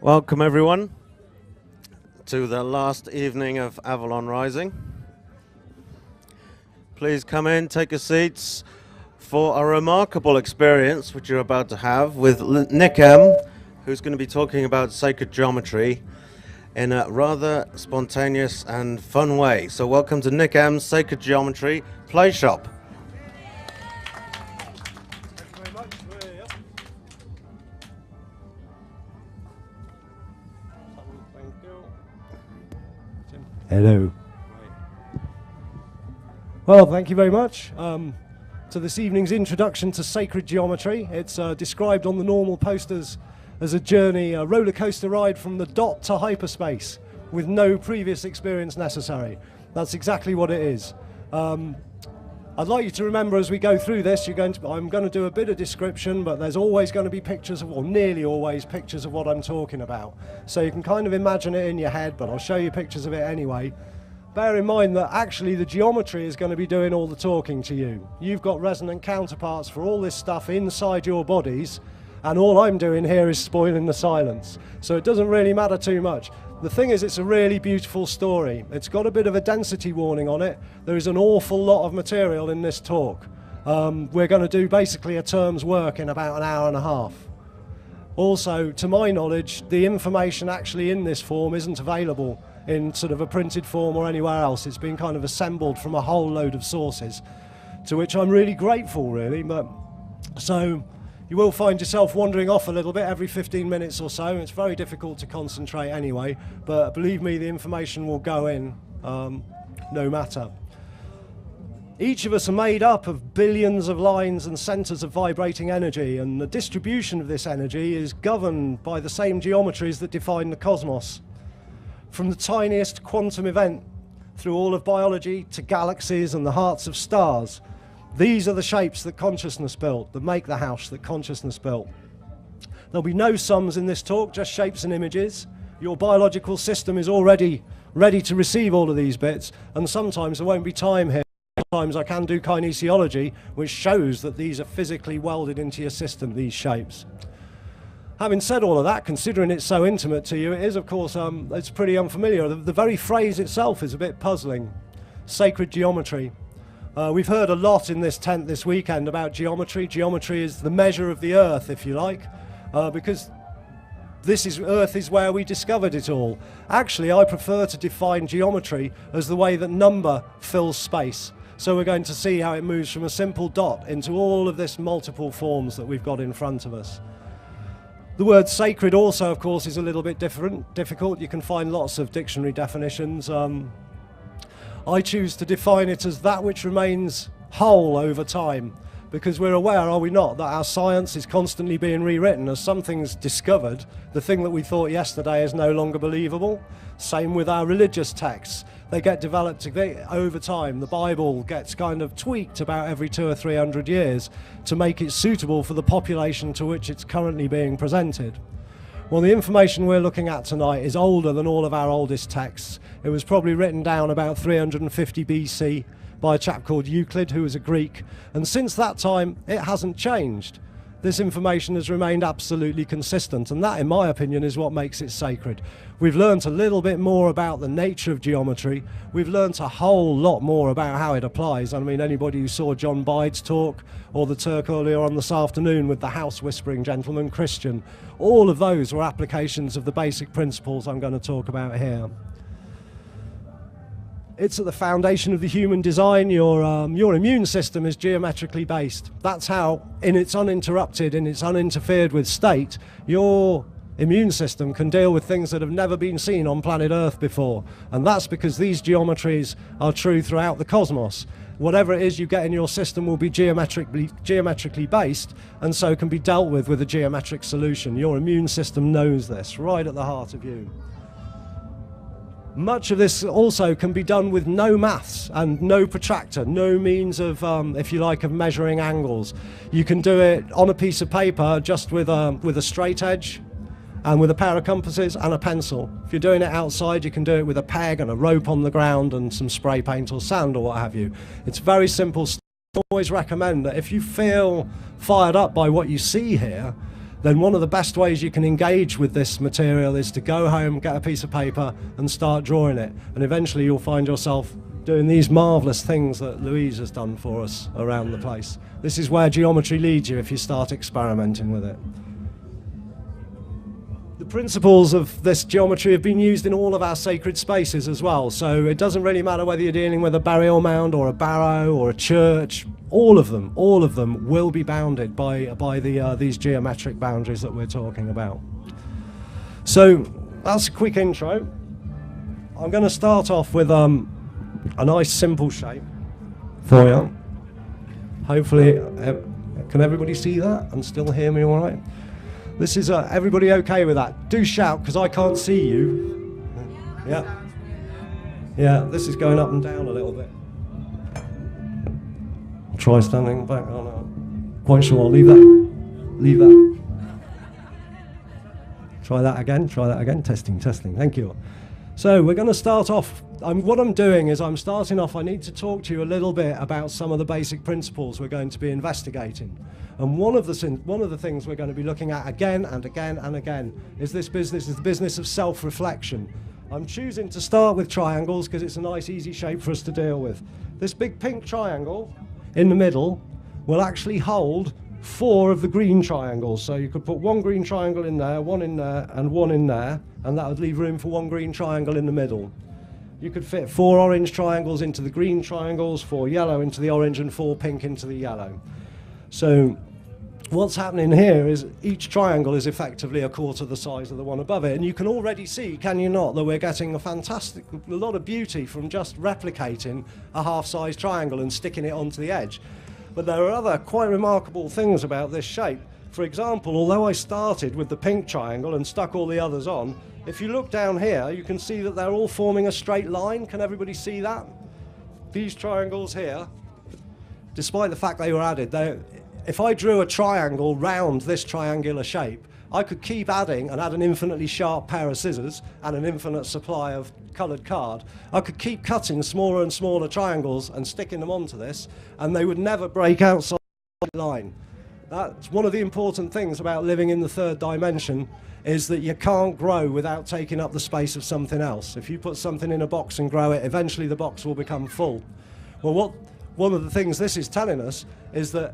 Welcome everyone to the last evening of Avalon Rising. Please come in, take your seats for a remarkable experience which you're about to have with Nick M, who's going to be talking about sacred geometry in a rather spontaneous and fun way. So welcome to Nick M's Sacred Geometry Play Shop. Hello. Well, thank you very much. To this evening's introduction to sacred geometry. It's described on the normal posters as a journey, a roller coaster ride from the dot to hyperspace with no previous experience necessary. That's exactly what it is. I'd like you to remember as we go through this, I'm going to do a bit of description, but there's always going to be pictures of, or nearly always pictures of what I'm talking about. So you can kind of imagine it in your head, but I'll show you pictures of it anyway. Bear in mind that actually the geometry is going to be doing all the talking to you. You've got resonant counterparts for all this stuff inside your bodies, and all I'm doing here is spoiling the silence. So it doesn't really matter too much. The thing is, it's a really beautiful story. It's got a bit of a density warning on it. There is an awful lot of material in this talk. We're going to do basically a term's work in about an hour and a half. Also, to my knowledge, the information actually in this form isn't available in sort of a printed form or anywhere else. It's been kind of assembled from a whole load of sources, to which I'm really grateful, really. But so you will find yourself wandering off a little bit every 15 minutes or so. It's very difficult to concentrate anyway, but believe me, the information will go in no matter. Each of us are made up of billions of lines and centers of vibrating energy, and the distribution of this energy is governed by the same geometries that define the cosmos. From the tiniest quantum event through all of biology to galaxies and the hearts of stars, these are the shapes that consciousness built, that make the house that consciousness built. There'll be no sums in this talk, just shapes and images. Your biological system is already ready to receive all of these bits, and sometimes there won't be time here. Sometimes I can do kinesiology, which shows that these are physically welded into your system, these shapes. Having said all of that, considering it's so intimate to you, it is, of course, it's pretty unfamiliar. The very phrase itself is a bit puzzling. Sacred geometry. We've heard a lot in this tent this weekend about geometry. Geometry is the measure of the earth, if you like, because Earth is where we discovered it all. Actually, I prefer to define geometry as the way that number fills space. So we're going to see how it moves from a simple dot into all of this multiple forms that we've got in front of us. The word sacred also, of course, is a little bit difficult. You can find lots of dictionary definitions. I choose to define it as that which remains whole over time, because we're aware, are we not, that our science is constantly being rewritten. As something's discovered, the thing that we thought yesterday is no longer believable. Same with our religious texts. They get developed over time. The Bible gets kind of tweaked about every 200 or 300 years to make it suitable for the population to which it's currently being presented. Well, the information we're looking at tonight is older than all of our oldest texts. It was probably written down about 350 BC by a chap called Euclid, who was a Greek, and since that time it hasn't changed. This information has remained absolutely consistent, and that, in my opinion, is what makes it sacred. We've learnt a little bit more about the nature of geometry. We've learnt a whole lot more about how it applies. I mean, anybody who saw John Byde's talk, or the talk earlier on this afternoon with the house whispering gentleman Christian, all of those were applications of the basic principles I'm going to talk about here. It's at the foundation of the human design. Your immune system is geometrically based. That's how, in its uninterrupted, in its uninterfered with state, your immune system can deal with things that have never been seen on planet Earth before. And that's because these geometries are true throughout the cosmos. Whatever it is you get in your system will be geometrically based, and so can be dealt with a geometric solution. Your immune system knows this, right at the heart of you. Much of this also can be done with no maths and no protractor, no means of, if you like, of measuring angles. You can do it on a piece of paper just with a straight edge and with a pair of compasses and a pencil. If you're doing it outside, you can do it with a peg and a rope on the ground and some spray paint or sand or what have you. It's very simple. I always recommend that if you feel fired up by what you see here, then one of the best ways you can engage with this material is to go home, get a piece of paper and start drawing it. And eventually you'll find yourself doing these marvellous things that Louise has done for us around the place. This is where geometry leads you if you start experimenting with it. The principles of this geometry have been used in all of our sacred spaces as well, so it doesn't really matter whether you're dealing with a burial mound or a barrow or a church. All of them will be bounded by these geometric boundaries that we're talking about. So that's a quick intro. I'm going to start off with a nice simple shape for you. Hopefully, can everybody see that and still hear me all right? This is, everybody okay with that? Do shout, because I can't see you. Yeah. Yeah, this is going up and down a little bit. Try standing back. Oh no. Quite sure. I'll leave that. Leave that. Try that again. Try that again. Testing, testing. Thank you. So we're going to start off. What I'm doing is I'm starting off. I need to talk to you a little bit about some of the basic principles we're going to be investigating. And one of the things we're going to be looking at again and again and again is the business of self-reflection. I'm choosing to start with triangles because it's a nice, easy shape for us to deal with. This big pink triangle in the middle will actually hold 4 of the green triangles. So you could put 1 green triangle in there, 1 in there, and 1 in there, and that would leave room for 1 green triangle in the middle. You could fit 4 orange triangles into the green triangles, 4 yellow into the orange, and 4 pink into the yellow. So what's happening here is each triangle is effectively a quarter the size of the one above it. And you can already see, can you not, that we're getting a lot of beauty from just replicating a half-size triangle and sticking it onto the edge. But there are other quite remarkable things about this shape. For example, although I started with the pink triangle and stuck all the others on, if you look down here, you can see that they're all forming a straight line. Can everybody see that? These triangles here, despite the fact they were added, if I drew a triangle round this triangular shape, I could keep adding and add an infinitely sharp pair of scissors and an infinite supply of coloured card. I could keep cutting smaller and smaller triangles and sticking them onto this, and they would never break outside the line. That's one of the important things about living in the 3rd dimension, is that you can't grow without taking up the space of something else. If you put something in a box and grow it, eventually the box will become full. Well, one of the things this is telling us is that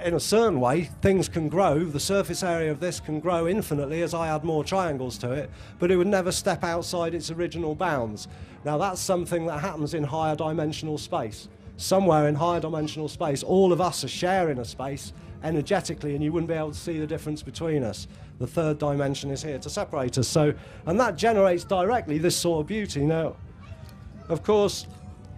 in a certain way, things can grow. The surface area of this can grow infinitely as I add more triangles to it, but it would never step outside its original bounds. Now, that's something that happens in higher dimensional space. Somewhere in higher dimensional space, all of us are sharing a space energetically, and you wouldn't be able to see the difference between us. The 3rd dimension is here to separate us. And that generates directly this sort of beauty. Now, of course,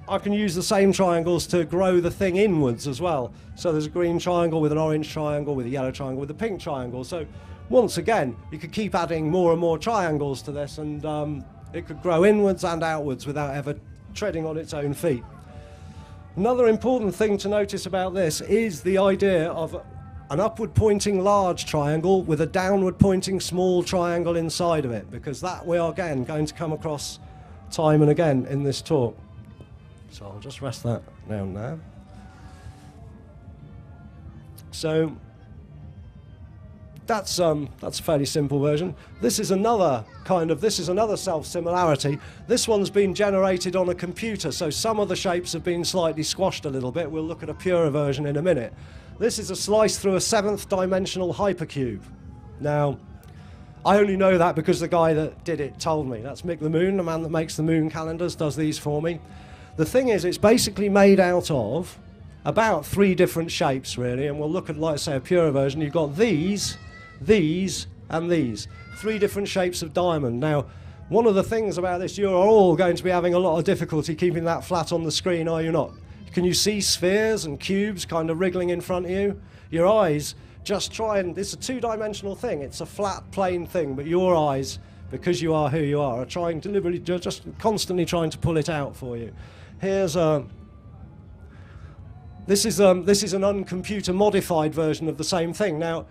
I can use the same triangles to grow the thing inwards as well. So there's a green triangle with an orange triangle, with a yellow triangle, with a pink triangle. So once again, you could keep adding more and more triangles to this, and it could grow inwards and outwards without ever treading on its own feet. Another important thing to notice about this is the idea of an upward pointing large triangle with a downward pointing small triangle inside of it, because that we are again going to come across time and again in this talk. So I'll just rest that down now. So that's a fairly simple version. This is another self-similarity. This one's been generated on a computer, so some of the shapes have been slightly squashed a little bit. We'll look at a purer version in a minute. This is a slice through a 7th dimensional hypercube. Now, I only know that because the guy that did it told me. That's Mick the Moon, the man that makes the moon calendars, does these for me. The thing is, it's basically made out of about 3 different shapes, really, and we'll look at, like I say, a purer version. You've got these, and these. 3 different shapes of diamond. Now, one of the things about this, you're all going to be having a lot of difficulty keeping that flat on the screen, are you not? Can you see spheres and cubes kind of wriggling in front of you? Your eyes just try and, it's a 2-dimensional thing. It's a flat, plain thing, but your eyes, because you are who you are trying deliberately, just constantly trying to pull it out for you. Here's this is an uncomputer modified version of the same thing. Now,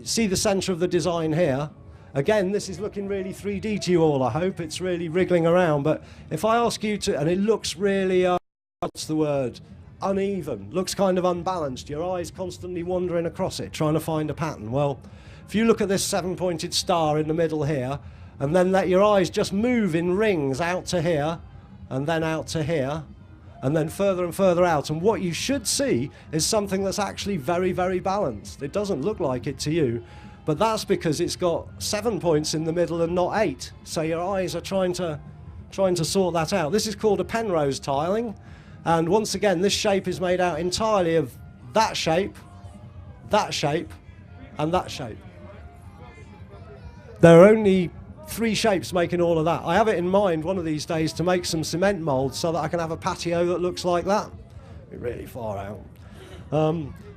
see the center of the design here. Again, this is looking really 3D to you all, I hope. It's really wriggling around. But if I ask you to, and it looks really, what's the word? uneven, looks kind of unbalanced. Your eye's constantly wandering across it, trying to find a pattern. Well, if you look at this 7-pointed star in the middle here, and then let your eyes just move in rings out to here, and then out to here, and then further and further out, and what you should see is something that's actually very, very balanced. It doesn't look like it to you, but that's because it's got 7 points in the middle and not 8. So your eyes are trying to sort that out. This is called a Penrose tiling, and once again, this shape is made out entirely of that shape, and that shape. There are only 3 shapes making all of that. I have it in mind one of these days to make some cement moulds so that I can have a patio that looks like that. Be really far out.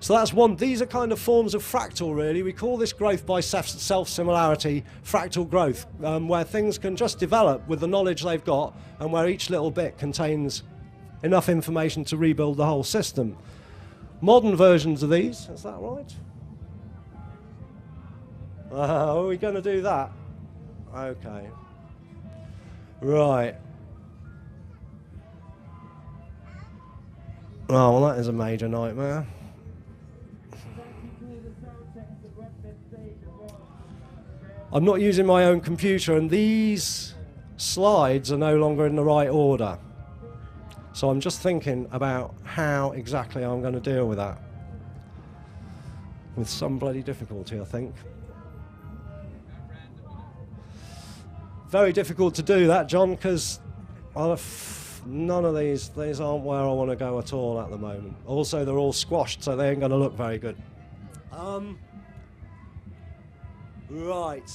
So that's one. These are kind of forms of fractal, really. We call this growth by self-similarity fractal growth, where things can just develop with the knowledge they've got, and where each little bit contains enough information to rebuild the whole system. Modern versions of these, is that right? Are we going to do that? Okay. Right. Oh, well, that is a major nightmare. I'm not using my own computer, and these slides are no longer in the right order. So I'm just thinking about how exactly I'm going to deal with that. With some bloody difficulty, I think. Very difficult to do that, John, because none of these aren't where I want to go at all at the moment. Also, they're all squashed, so they ain't going to look very good. Right.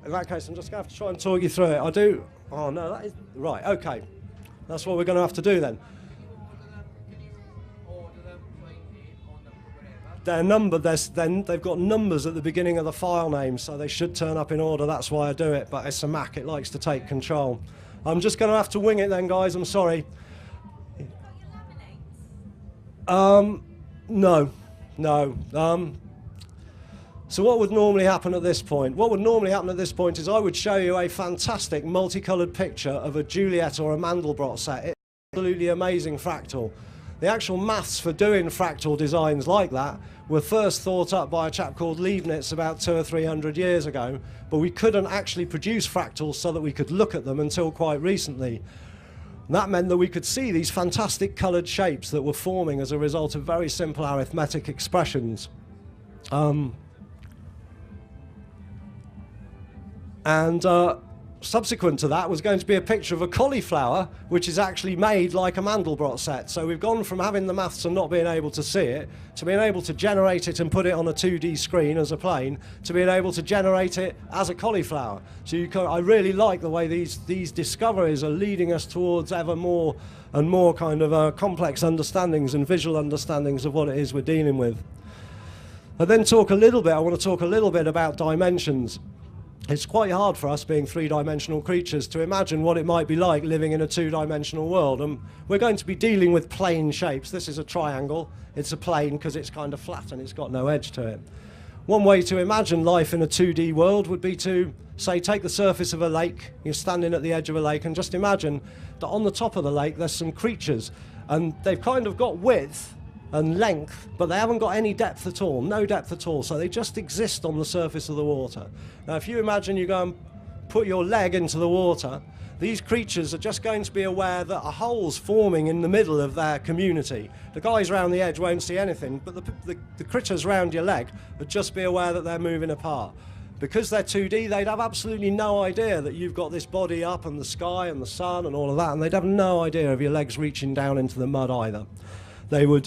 In that case, I'm just going to have to try and talk you through it. Oh, no, that is... Right, okay. That's what we're going to have to do then. They're numbered, they've got numbers at the beginning of the file name, so they should turn up in order. That's why I do it, but it's a Mac, it likes to take control. I'm just going to have to wing it then, guys, I'm sorry. No. So what would normally happen at this point? What would normally happen at this point is I would show you a fantastic multicoloured picture of a Juliet or a Mandelbrot set. It's absolutely amazing fractal. The actual maths for doing fractal designs like that were first thought up by a chap called Leibniz about 200 or 300 years ago, but we couldn't actually produce fractals so that we could look at them until quite recently. And that meant that we could see these fantastic coloured shapes that were forming as a result of very simple arithmetic expressions. Subsequent to that was going to be a picture of a cauliflower, which is actually made like a Mandelbrot set. So we've gone from having the maths and not being able to see it, to being able to generate it and put it on a 2D screen as a plane, to being able to generate it as a cauliflower. So I really like the way these discoveries are leading us towards ever more and more kind of complex understandings and visual understandings of what it is we're dealing with. I want to talk a little bit about dimensions. It's quite hard for us, being 3-dimensional creatures, to imagine what it might be like living in a 2-dimensional world. And we're going to be dealing with plane shapes. This is a triangle. It's a plane because it's kind of flat and it's got no edge to it. One way to imagine life in a 2D world would be to, say, take the surface of a lake. You're standing at the edge of a lake, and just imagine that on the top of the lake there's some creatures, and they've kind of got width and length, but they haven't got any depth at all, no depth at all, so they just exist on the surface of the water. Now, if you imagine you go and put your leg into the water, these creatures are just going to be aware that a hole's forming in the middle of their community. The guys around the edge won't see anything, but the critters around your leg would just be aware that they're moving apart. Because they're 2D, they'd have absolutely no idea that you've got this body up and the sky and the sun and all of that, and they'd have no idea of your legs reaching down into the mud either. They would,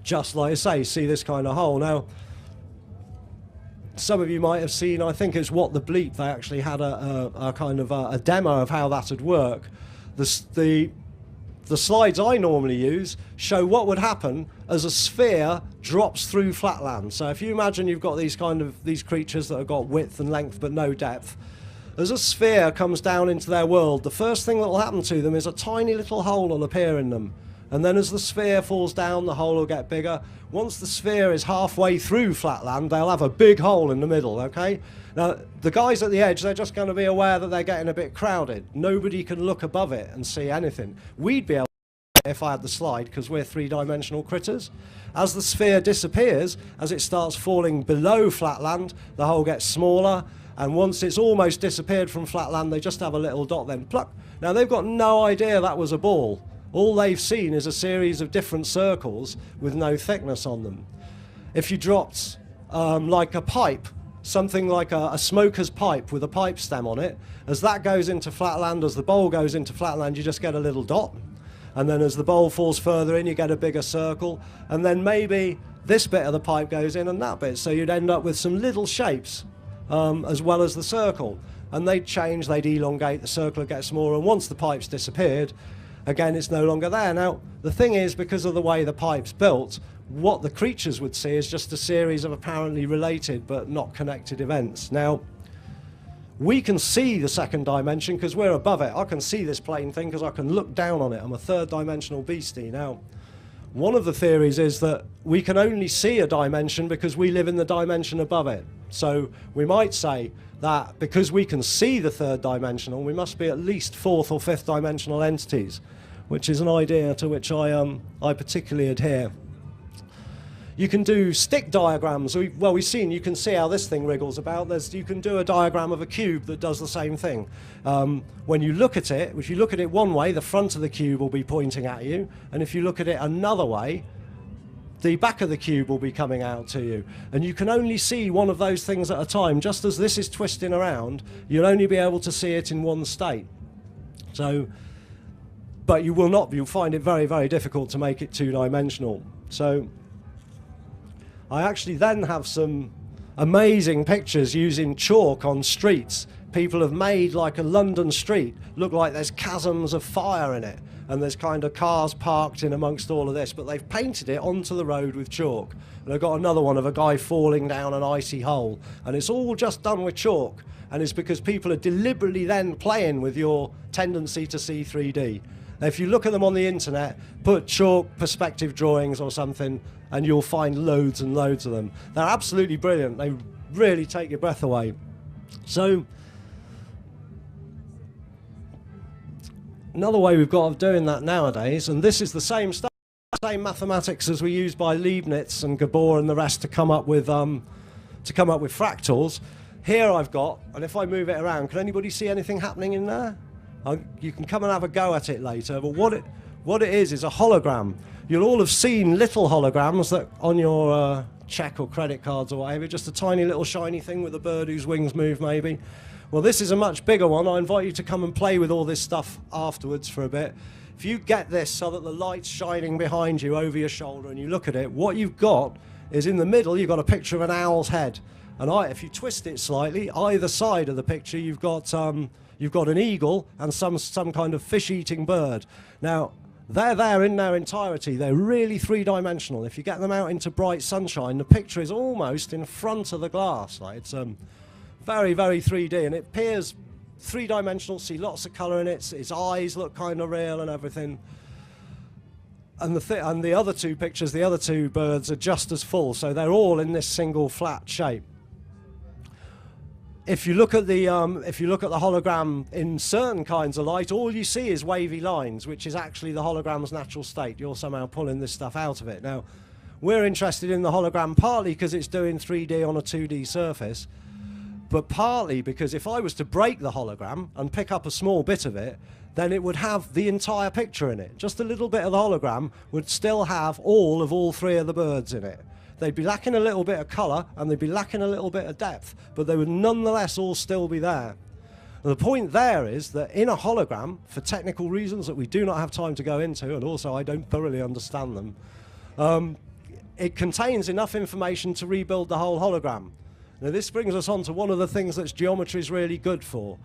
just like I say, see this kind of hole. Now, some of you might have seen, I think it's What the Bleep, they actually had a kind of a demo of how that would work. The slides I normally use show what would happen as a sphere drops through flatland. So if you imagine you've got these creatures that have got width and length but no depth, as a sphere comes down into their world, the first thing that will happen to them is a tiny little hole will appear in them. And then as the sphere falls down, the hole will get bigger. Once the sphere is halfway through Flatland, they'll have a big hole in the middle, okay? Now, the guys at the edge, they're just going to be aware that they're getting a bit crowded. Nobody can look above it and see anything. We'd be able to if I had the slide, because we're three-dimensional critters. As the sphere disappears, as it starts falling below Flatland, the hole gets smaller, and once it's almost disappeared from Flatland, they just have a little dot, then pluck. Now, they've got no idea that was a ball. All they've seen is a series of different circles with no thickness on them. If you dropped like a pipe, something like a smoker's pipe with a pipe stem on it, as that goes into Flatland, as the bowl goes into Flatland, you just get a little dot. And then as the bowl falls further in, you get a bigger circle. And then maybe this bit of the pipe goes in and that bit. So you'd end up with some little shapes as well as the circle. And they'd change, they'd elongate, the circle would get smaller. And once the pipe's disappeared, again, it's no longer there. Now, the thing is, because of the way the pipe's built, what the creatures would see is just a series of apparently related but not connected events. Now, we can see the second dimension because we're above it. I can see this plane thing because I can look down on it. I'm a third-dimensional beastie. Now, one of the theories is that we can only see a dimension because we live in the dimension above it. So we might say that because we can see the third dimensional, we must be at least fourth or fifth dimensional entities, which is an idea to which I particularly adhere. You can do stick diagrams. We've seen, you can see how this thing wriggles about. You can do a diagram of a cube that does the same thing. When you look at it, if you look at it one way, the front of the cube will be pointing at you, and if you look at it another way, the back of the cube will be coming out to you. And you can only see one of those things at a time. Just as this is twisting around, you'll only be able to see it in one state. So, but you will not, you'll find it very, very difficult to make it two-dimensional. So, I actually then have some amazing pictures using chalk on streets. People have made like a London street look like there's chasms of fire in it, and there's kind of cars parked in amongst all of this, but they've painted it onto the road with chalk. And I've got another one of a guy falling down an icy hole, and it's all just done with chalk, and it's because people are deliberately then playing with your tendency to see 3D. Now, if you look at them on the internet, put chalk perspective drawings or something, and you'll find loads and loads of them. They're absolutely brilliant. They really take your breath away. So, another way we've got of doing that nowadays, and this is the same stuff, same mathematics as we used by Leibniz and Gabor and the rest to come up with fractals. Here I've got, and if I move it around, can anybody see anything happening in there? You can come and have a go at it later, but what it is a hologram. You'll all have seen little holograms that on your check or credit cards or whatever, just a tiny little shiny thing with a bird whose wings move maybe. Well, this is a much bigger one. I invite you to come and play with all this stuff afterwards for a bit. If you get this so that the light's shining behind you over your shoulder and you look at it, what you've got is in the middle, you've got a picture of an owl's head. And if you twist it slightly, either side of the picture, you've got an eagle and some kind of fish-eating bird. Now, they're there in their entirety. They're really three-dimensional. If you get them out into bright sunshine, the picture is almost in front of the glass. Like it's very, very 3D, and it appears three-dimensional. See lots of colour in it. Its eyes look kind of real and everything. And the other two pictures, the other two birds are just as full. So they're all in this single flat shape. If you look at the hologram in certain kinds of light, all you see is wavy lines, which is actually the hologram's natural state. You're somehow pulling this stuff out of it. Now, we're interested in the hologram partly because it's doing 3D on a 2D surface, but partly because if I was to break the hologram and pick up a small bit of it, then it would have the entire picture in it. Just a little bit of the hologram would still have all three of the birds in it. They'd be lacking a little bit of colour and they'd be lacking a little bit of depth, but they would nonetheless all still be there. And the point there is that in a hologram, for technical reasons that we do not have time to go into, and also I don't thoroughly understand them, it contains enough information to rebuild the whole hologram. Now this brings us on to one of the things that geometry is really good for,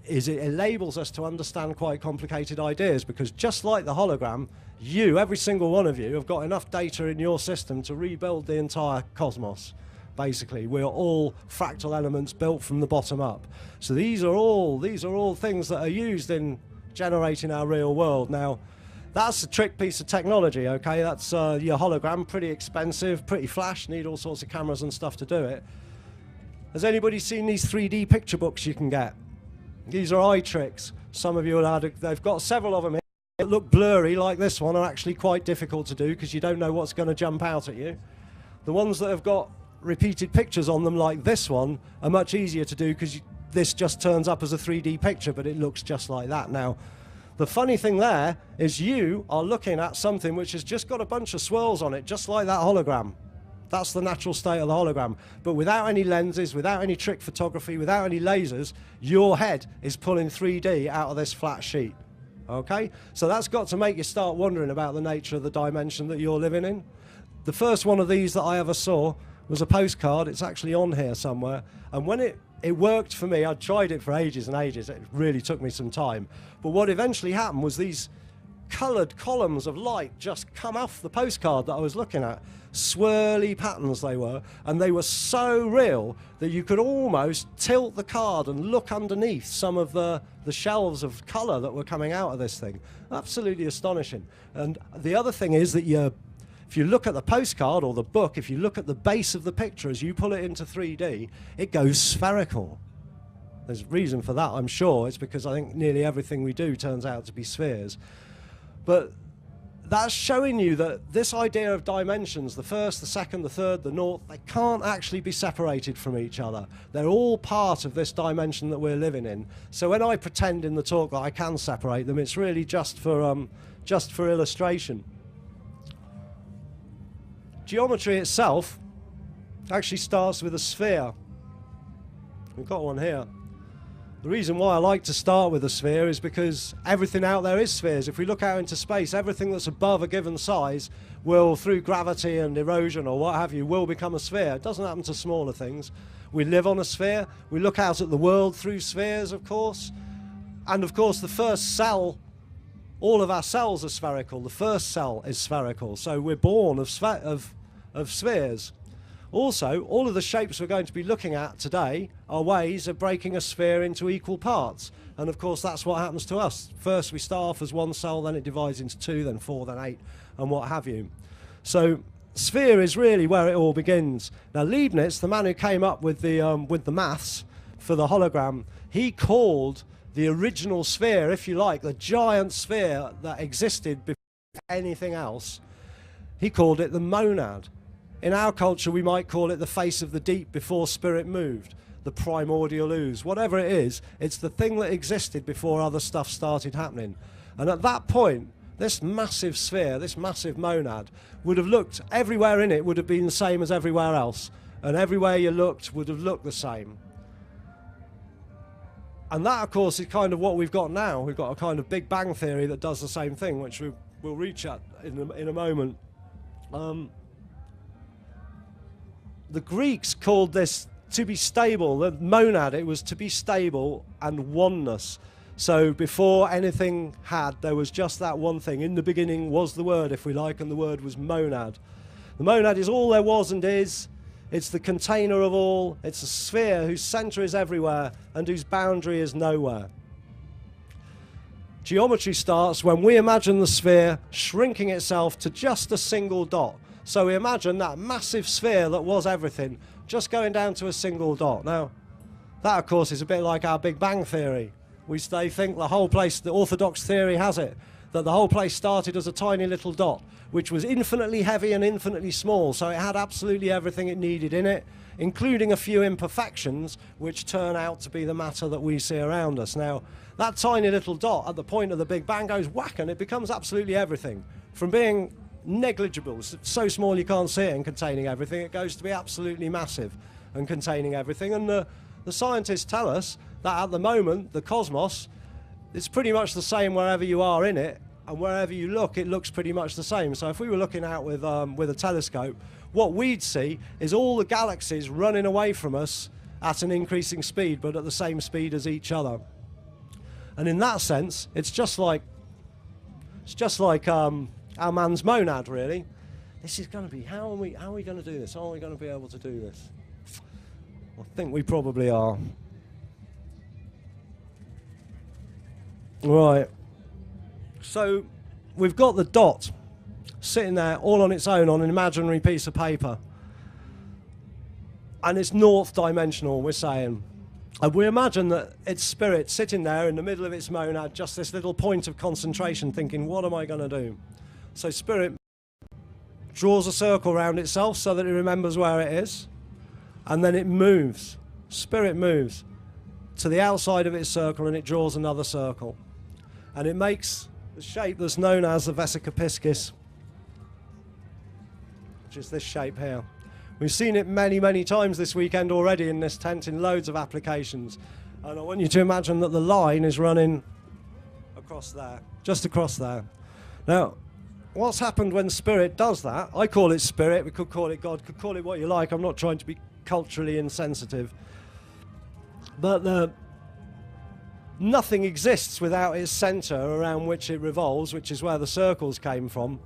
is it enables us to understand quite complicated ideas, because just like the hologram, every single one of you, have got enough data in your system to rebuild the entire cosmos. Basically, we're all fractal elements built from the bottom up. So these are all things that are used in generating our real world. Now, That's a trick piece of technology, okay? That's your hologram, pretty expensive, pretty flash, need all sorts of cameras and stuff to do it. Has anybody seen these 3D picture books you can get? These are eye tricks. Some of you will have, they've got several of them here that look blurry like this one are actually quite difficult to do because you don't know what's going to jump out at you. The ones that have got repeated pictures on them like this one are much easier to do because this just turns up as a 3D picture, but it looks just like that. Now, the funny thing there is you are looking at something which has just got a bunch of swirls on it, just like that hologram. That's the natural state of the hologram. But without any lenses, without any trick photography, without any lasers, your head is pulling 3D out of this flat sheet. Okay? So that's got to make you start wondering about the nature of the dimension that you're living in. The first one of these that I ever saw was a postcard. It's actually on here somewhere. And when it worked for me, I'd tried it for ages and ages. It really took me some time. But what eventually happened was these coloured columns of light just come off the postcard that I was looking at. Swirly patterns they were, and they were so real that you could almost tilt the card and look underneath some of the shelves of colour that were coming out of this thing. Absolutely astonishing. And the other thing is that if you look at the postcard or the book, if you look at the base of the picture as you pull it into 3D, it goes spherical. There's a reason for that, I'm sure. It's because I think nearly everything we do turns out to be spheres. But that's showing you that this idea of dimensions, the first, the second, the third, the north, they can't actually be separated from each other. They're all part of this dimension that we're living in. So when I pretend in the talk that I can separate them, it's really just for illustration. Geometry itself actually starts with a sphere. We've got one here. The reason why I like to start with a sphere is because everything out there is spheres. If we look out into space, everything that's above a given size will, through gravity and erosion or what have you, will become a sphere. It doesn't happen to smaller things. We live on a sphere. We look out at the world through spheres, of course. And of course, the first cell, all of our cells are spherical. The first cell is spherical. So we're born of spheres. Also, all of the shapes we're going to be looking at today are ways of breaking a sphere into equal parts. And of course, that's what happens to us. First, we start off as one cell, then it divides into 2, then 4, then 8, and what have you. So, sphere is really where it all begins. Now, Leibniz, the man who came up with the maths for the hologram, he called the original sphere, if you like, the giant sphere that existed before anything else, he called it the monad. In our culture, we might call it the face of the deep before spirit moved, the primordial ooze. Whatever it is, it's the thing that existed before other stuff started happening. And at that point, this massive sphere, this massive monad, would have looked, everywhere in it would have been the same as everywhere else. And everywhere you looked would have looked the same. And that, of course, is kind of what we've got now. We've got a kind of Big Bang theory that does the same thing, which we'll reach at in a moment. The Greeks called this to be stable, the monad, it was to be stable and oneness. So before anything had, there was just that one thing. In the beginning was the word, if we like, and the word was monad. The monad is all there was and is. It's the container of all. It's a sphere whose center is everywhere and whose boundary is nowhere. Geometry starts when we imagine the sphere shrinking itself to just a single dot. So we imagine that massive sphere that was everything just going down to a single dot. Now, that, of course, is a bit like our Big Bang theory. They think the whole place, the orthodox theory has it, that the whole place started as a tiny little dot, which was infinitely heavy and infinitely small, so it had absolutely everything it needed in it, including a few imperfections, which turn out to be the matter that we see around us. Now, that tiny little dot at the point of the Big Bang goes whack, and it becomes absolutely everything. From being negligible, so small you can't see it and containing everything, it goes to be absolutely massive and containing everything. And the scientists tell us that at the moment, the cosmos, it's pretty much the same wherever you are in it, and wherever you look, it looks pretty much the same. So if we were looking out with a telescope, what we'd see is all the galaxies running away from us at an increasing speed, but at the same speed as each other. And in that sense, it's just like our man's monad, really. This is going to be, how are we going to do this? Are we going to be able to do this? I think we probably are. Right. So we've got the dot sitting there all on its own on an imaginary piece of paper. And it's north dimensional, we're saying. And we imagine that it's spirit sitting there in the middle of its monad, just this little point of concentration, thinking, what am I going to do? So spirit draws a circle around itself so that it remembers where it is, and then it moves. Spirit moves to the outside of its circle, and it draws another circle. And it makes the shape that's known as the vesica piscis, which is this shape here. We've seen it many, many times this weekend already in this tent in loads of applications. And I want you to imagine that the line is running across there, just across there. Now, what's happened when spirit does that? I call it spirit, we could call it God, could call it what you like. I'm not trying to be culturally insensitive. But nothing exists without its center around which it revolves, which is where the circles came from.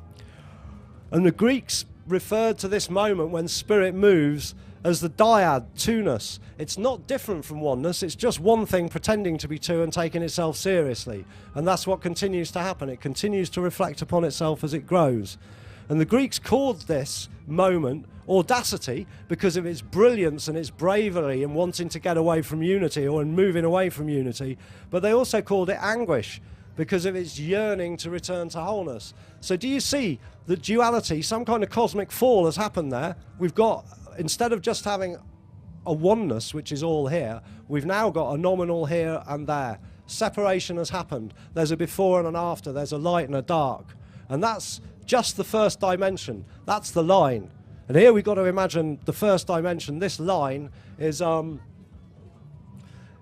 And the Greeks referred to this moment when spirit moves as the dyad, two-ness. It's not different from oneness, it's just one thing pretending to be two and taking itself seriously. And that's what continues to happen. It continues to reflect upon itself as it grows. And the Greeks called this moment audacity because of its brilliance and its bravery in wanting to get away from unity or in moving away from unity. But they also called it anguish because of its yearning to return to wholeness. So do you see the duality? Some kind of cosmic fall has happened there. We've got, instead of just having a oneness, which is all here, we've now got a nominal here and there. Separation has happened. There's a before and an after. There's a light and a dark. And that's just the first dimension. That's the line. And here we've got to imagine the first dimension. This line is,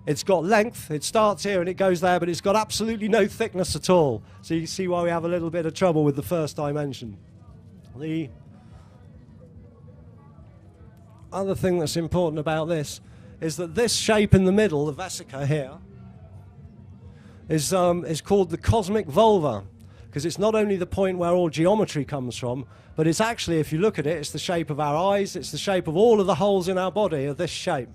it's got length. It starts here and it goes there, but it's got absolutely no thickness at all. So you see why we have a little bit of trouble with the first dimension. The other thing that's important about this is that this shape in the middle, the vesica here, is called the cosmic vulva, because it's not only the point where all geometry comes from, but it's actually, if you look at it, it's the shape of our eyes, it's the shape of all of the holes in our body of this shape.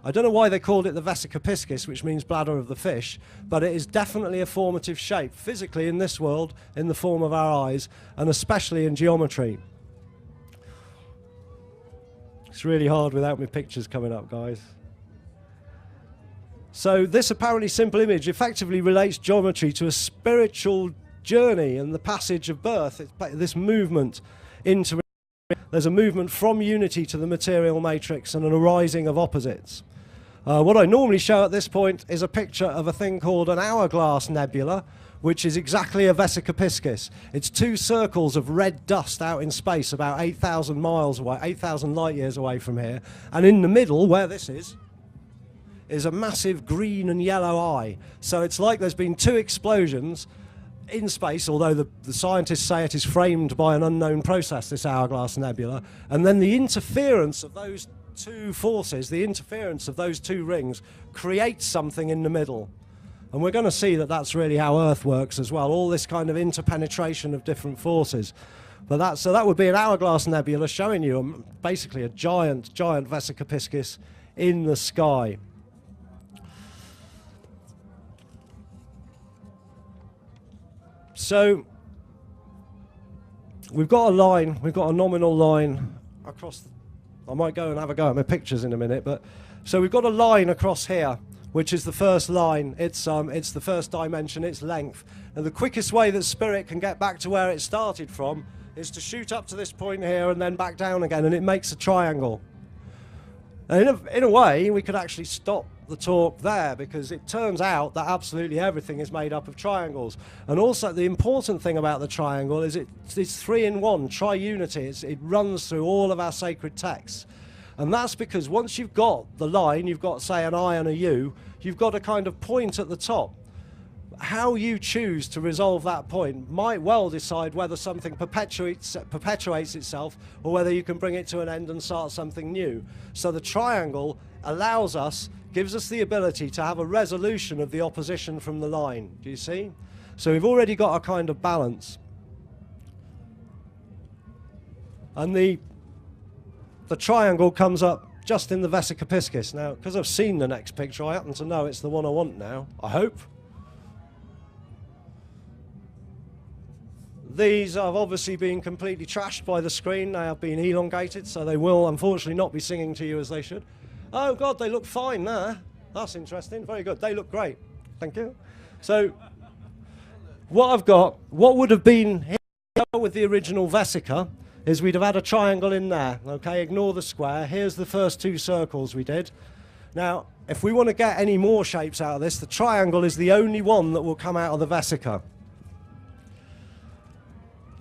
I don't know why they called it the vesica piscis, which means bladder of the fish, but it is definitely a formative shape, physically in this world, in the form of our eyes, and especially in geometry. It's really hard without my pictures coming up, guys. So this apparently simple image effectively relates geometry to a spiritual journey and the passage of birth. It's this movement into... There's a movement from unity to the material matrix and an arising of opposites. What I normally show at this point is a picture of a thing called an hourglass nebula, which is exactly a vesica piscis. It's two circles of red dust out in space about 8,000 miles away, 8,000 light years away from here. And in the middle, where this is a massive green and yellow eye. So it's like there's been two explosions in space, although the scientists say it is framed by an unknown process, this hourglass nebula, and then the interference of those two forces, the interference of those two rings, creates something in the middle. And we're going to see that that's really how Earth works as well, all this kind of interpenetration of different forces. But so that would be an hourglass nebula showing you basically a giant vesica piscis in the sky. So we've got a line, we've got a nominal line across, I might go and have a go at my pictures in a minute, but so we've got a line across here, which is the first line. It's the first dimension, its length. And the quickest way that spirit can get back to where it started from is to shoot up to this point here and then back down again, and it makes a triangle. And in a way, we could actually stop the talk there, because it turns out that absolutely everything is made up of triangles. And also the important thing about the triangle is it's 3 in 1, triunity. It runs through all of our sacred texts. And that's because once you've got the line, you've got, say, an I and a U, you've got a kind of point at the top. How you choose to resolve that point might well decide whether something perpetuates itself or whether you can bring it to an end and start something new. So the triangle allows us, gives us the ability to have a resolution of the opposition from the line. Do you see? So we've already got a kind of balance. And the triangle comes up just in the vesica piscis. Now, because I've seen the next picture, I happen to know it's the one I want now, I hope. These have obviously been completely trashed by the screen. They have been elongated, so they will unfortunately not be singing to you as they should. Oh God, they look fine there. That's interesting. Very good. They look great. Thank you. So what I've got, what would have been here with the original vesica is we'd have had a triangle in there. Okay, ignore the square. Here's the first two circles we did. Now, if we want to get any more shapes out of this, the triangle is the only one that will come out of the vesica.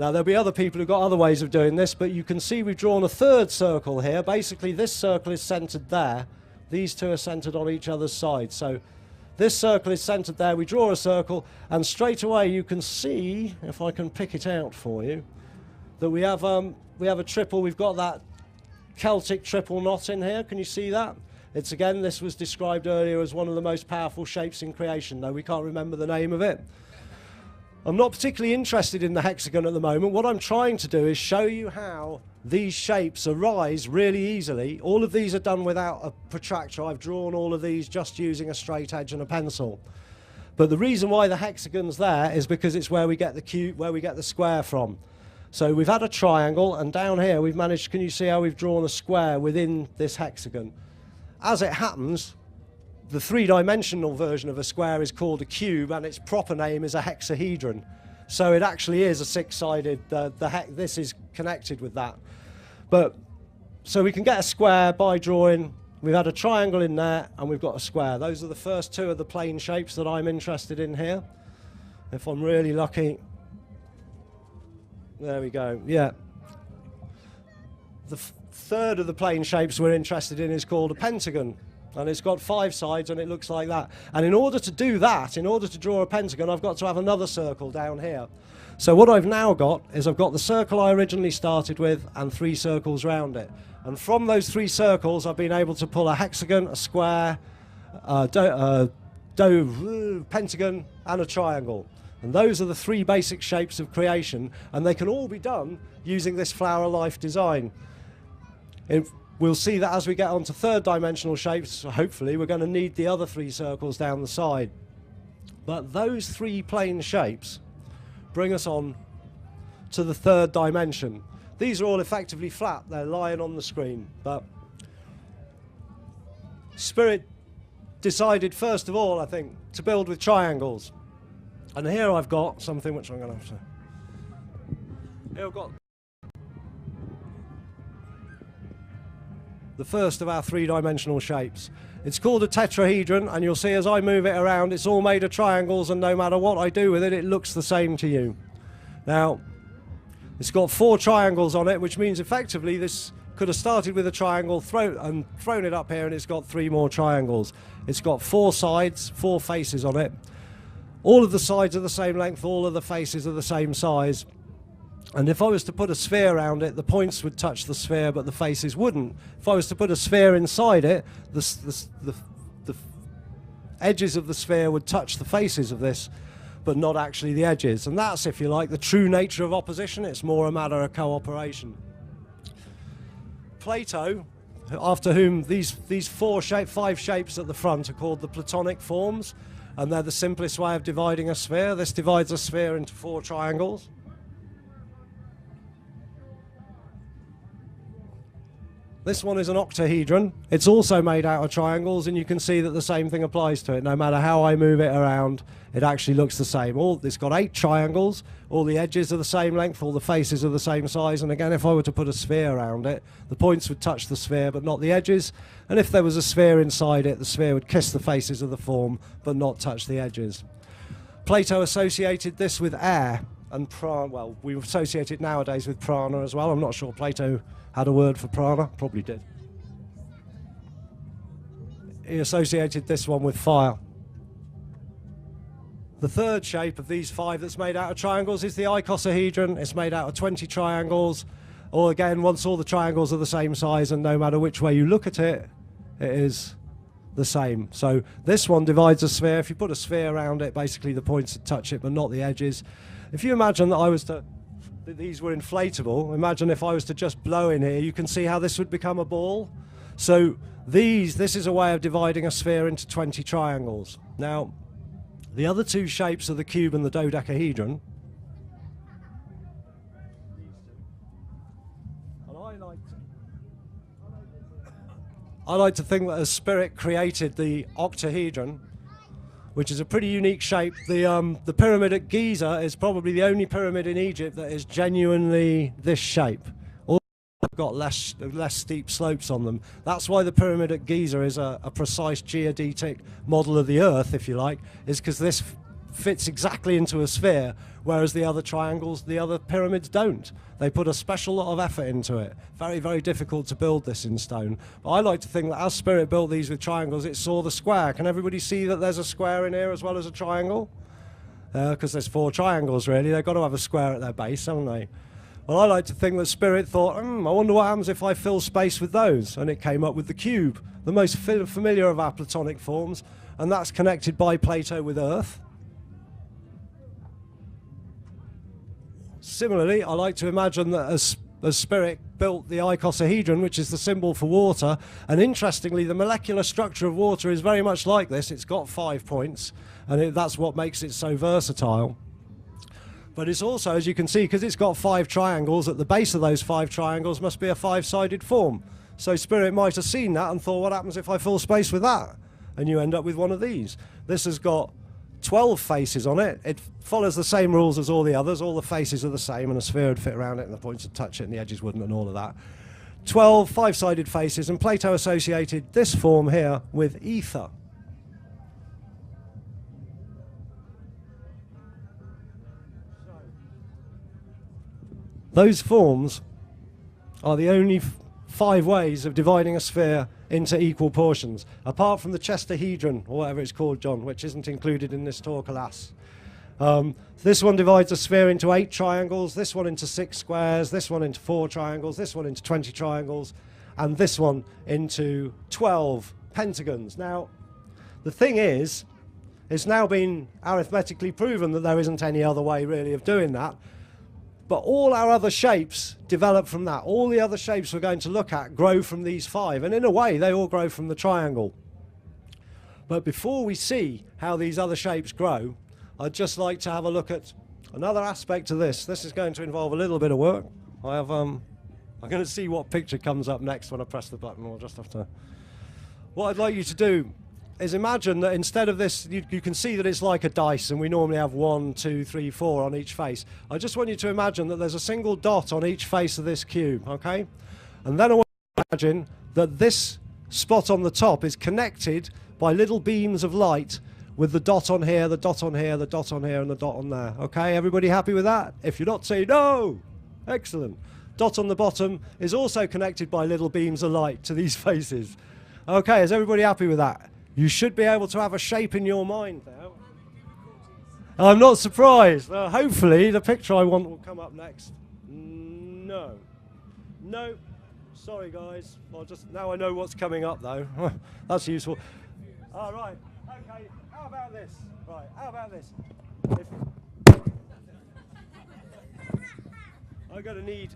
Now, there'll be other people who've got other ways of doing this, but you can see we've drawn a third circle here. Basically, this circle is centered there. These two are centered on each other's side. So this circle is centered there. We draw a circle, and straight away you can see, if I can pick it out for you, that we have a triple. We've got that Celtic triple knot in here. Can you see that? It's again, this was described earlier as one of the most powerful shapes in creation, though we can't remember the name of it. I'm not particularly interested in the hexagon at the moment. What I'm trying to do is show you how these shapes arise really easily. All of these are done without a protractor. I've drawn all of these just using a straight edge and a pencil. But the reason why the hexagon's there is because it's where we get the cube, where we get the square from. So we've had a triangle, and down here we've managed, can you see how we've drawn a square within this hexagon? As it happens, the three-dimensional version of a square is called a cube, and its proper name is a hexahedron. So it actually is a six-sided, this is connected with that. But, so we can get a square by drawing, we've had a triangle in there, and we've got a square. Those are the first two of the plane shapes that I'm interested in here. If I'm really lucky. There we go, yeah. The third of the plane shapes we're interested in is called a pentagon. And it's got 5 sides, and it looks like that. And in order to do that, in order to draw a pentagon, I've got to have another circle down here. So what I've now got is I've got the circle I originally started with and 3 circles round it. And from those 3 circles, I've been able to pull a hexagon, a square, pentagon, and a triangle. And those are the 3 basic shapes of creation, and they can all be done using this flower life design. We'll see that as we get onto third-dimensional shapes, hopefully, we're going to need the other 3 circles down the side. But those 3 plane shapes bring us on to the third dimension. These are all effectively flat. They're lying on the screen. But Spirit decided, first of all, I think, to build with triangles. And here I've got something which I'm going to have to... Here I've got the first of our 3-dimensional shapes. It's called a tetrahedron, and you'll see as I move it around, it's all made of triangles, and no matter what I do with it, it looks the same to you. Now, it's got 4 triangles on it, which means effectively this could have started with a triangle, thrown it up here, and it's got 3 more triangles. It's got 4 sides, 4 faces on it. All of the sides are the same length, all of the faces are the same size. And if I was to put a sphere around it, the points would touch the sphere, but the faces wouldn't. If I was to put a sphere inside it, the edges of the sphere would touch the faces of this, but not actually the edges. And that's, if you like, the true nature of opposition. It's more a matter of cooperation. Plato, after whom these 5 shapes at the front are called the Platonic forms, and they're the simplest way of dividing a sphere. This divides a sphere into 4 triangles. This one is an octahedron. It's also made out of triangles, and you can see that the same thing applies to it. No matter how I move it around, it actually looks the same. It's got 8 triangles. All the edges are the same length. All the faces are the same size. And again, if I were to put a sphere around it, the points would touch the sphere, but not the edges. And if there was a sphere inside it, the sphere would kiss the faces of the form, but not touch the edges. Plato associated this with air and prana. Well, we associate it nowadays with prana as well. I'm not sure Plato had a word for prana, probably did. He associated this one with fire. The third shape of these 5 that's made out of triangles is the icosahedron. It's made out of 20 triangles, or again, once all the triangles are the same size, and no matter which way you look at it, it is the same. So this one divides a sphere. If you put a sphere around it, basically the points would touch it, but not the edges. If you imagine that these were inflatable, imagine if I was to just blow in here, you can see how this would become a ball. So this is a way of dividing a sphere into 20 triangles. Now, the other 2 shapes are the cube and the dodecahedron. I like to think that as Spirit created the octahedron, which is a pretty unique shape. The pyramid at Giza is probably the only pyramid in Egypt that is genuinely this shape. All have got less steep slopes on them. That's why the pyramid at Giza is a precise geodetic model of the Earth, if you like, is because this fits exactly into a sphere, whereas the other triangles, the other pyramids don't. They put a special lot of effort into it. Very, very difficult to build this in stone. But I like to think that as Spirit built these with triangles, it saw the square. Can everybody see that there's a square in here as well as a triangle? Because there's 4 triangles, really. They've got to have a square at their base, haven't they? Well, I like to think that Spirit thought, I wonder what happens if I fill space with those. And it came up with the cube, the most familiar of our Platonic forms. And that's connected by Plato with Earth. Similarly, I like to imagine that as Spirit built the icosahedron, which is the symbol for water, and interestingly, the molecular structure of water is very much like this. It's got 5 points, and that's what makes it so versatile. But it's also, as you can see, because it's got 5 triangles, at the base of those 5 triangles must be a 5-sided form. So Spirit might have seen that and thought, what happens if I fill space with that? And you end up with one of these. This has got 12 faces on it. It follows the same rules as all the others. All the faces are the same, and a sphere would fit around it, and the points would touch it, and the edges wouldn't, and all of that. 12 5-sided faces, and Plato associated this form here with ether. Those forms are the only 5 ways of dividing a sphere into equal portions, apart from the chestahedron, or whatever it's called, John, which isn't included in this talk, alas. This one divides a sphere into 8 triangles, this one into 6 squares, this one into 4 triangles, this one into 20 triangles, and this one into 12 pentagons. Now, the thing is, it's now been arithmetically proven that there isn't any other way, really, of doing that. But all our other shapes develop from that. All the other shapes we're going to look at grow from these 5. And in a way, they all grow from the triangle. But before we see how these other shapes grow, I'd just like to have a look at another aspect of this. This is going to involve a little bit of work. I'm going to see what picture comes up next when I press the button. We'll just have to... What I'd like you to do is imagine that instead of this, you can see that it's like a dice, and we normally have 1, 2, 3, 4 on each face. I just want you to imagine that there's a single dot on each face of this cube, okay? And then I want you to imagine that this spot on the top is connected by little beams of light with the dot on here, the dot on here, the dot on here, and the dot on there, okay? Everybody happy with that? If you're not, say no! Excellent. Dot on the bottom is also connected by little beams of light to these faces. Okay, is everybody happy with that? You should be able to have a shape in your mind now. I'm not surprised. Hopefully the picture I want will come up next. No. No. Sorry guys. Now I know what's coming up though. That's useful. All right. Okay. How about this? Right. How about this? I'm going to need...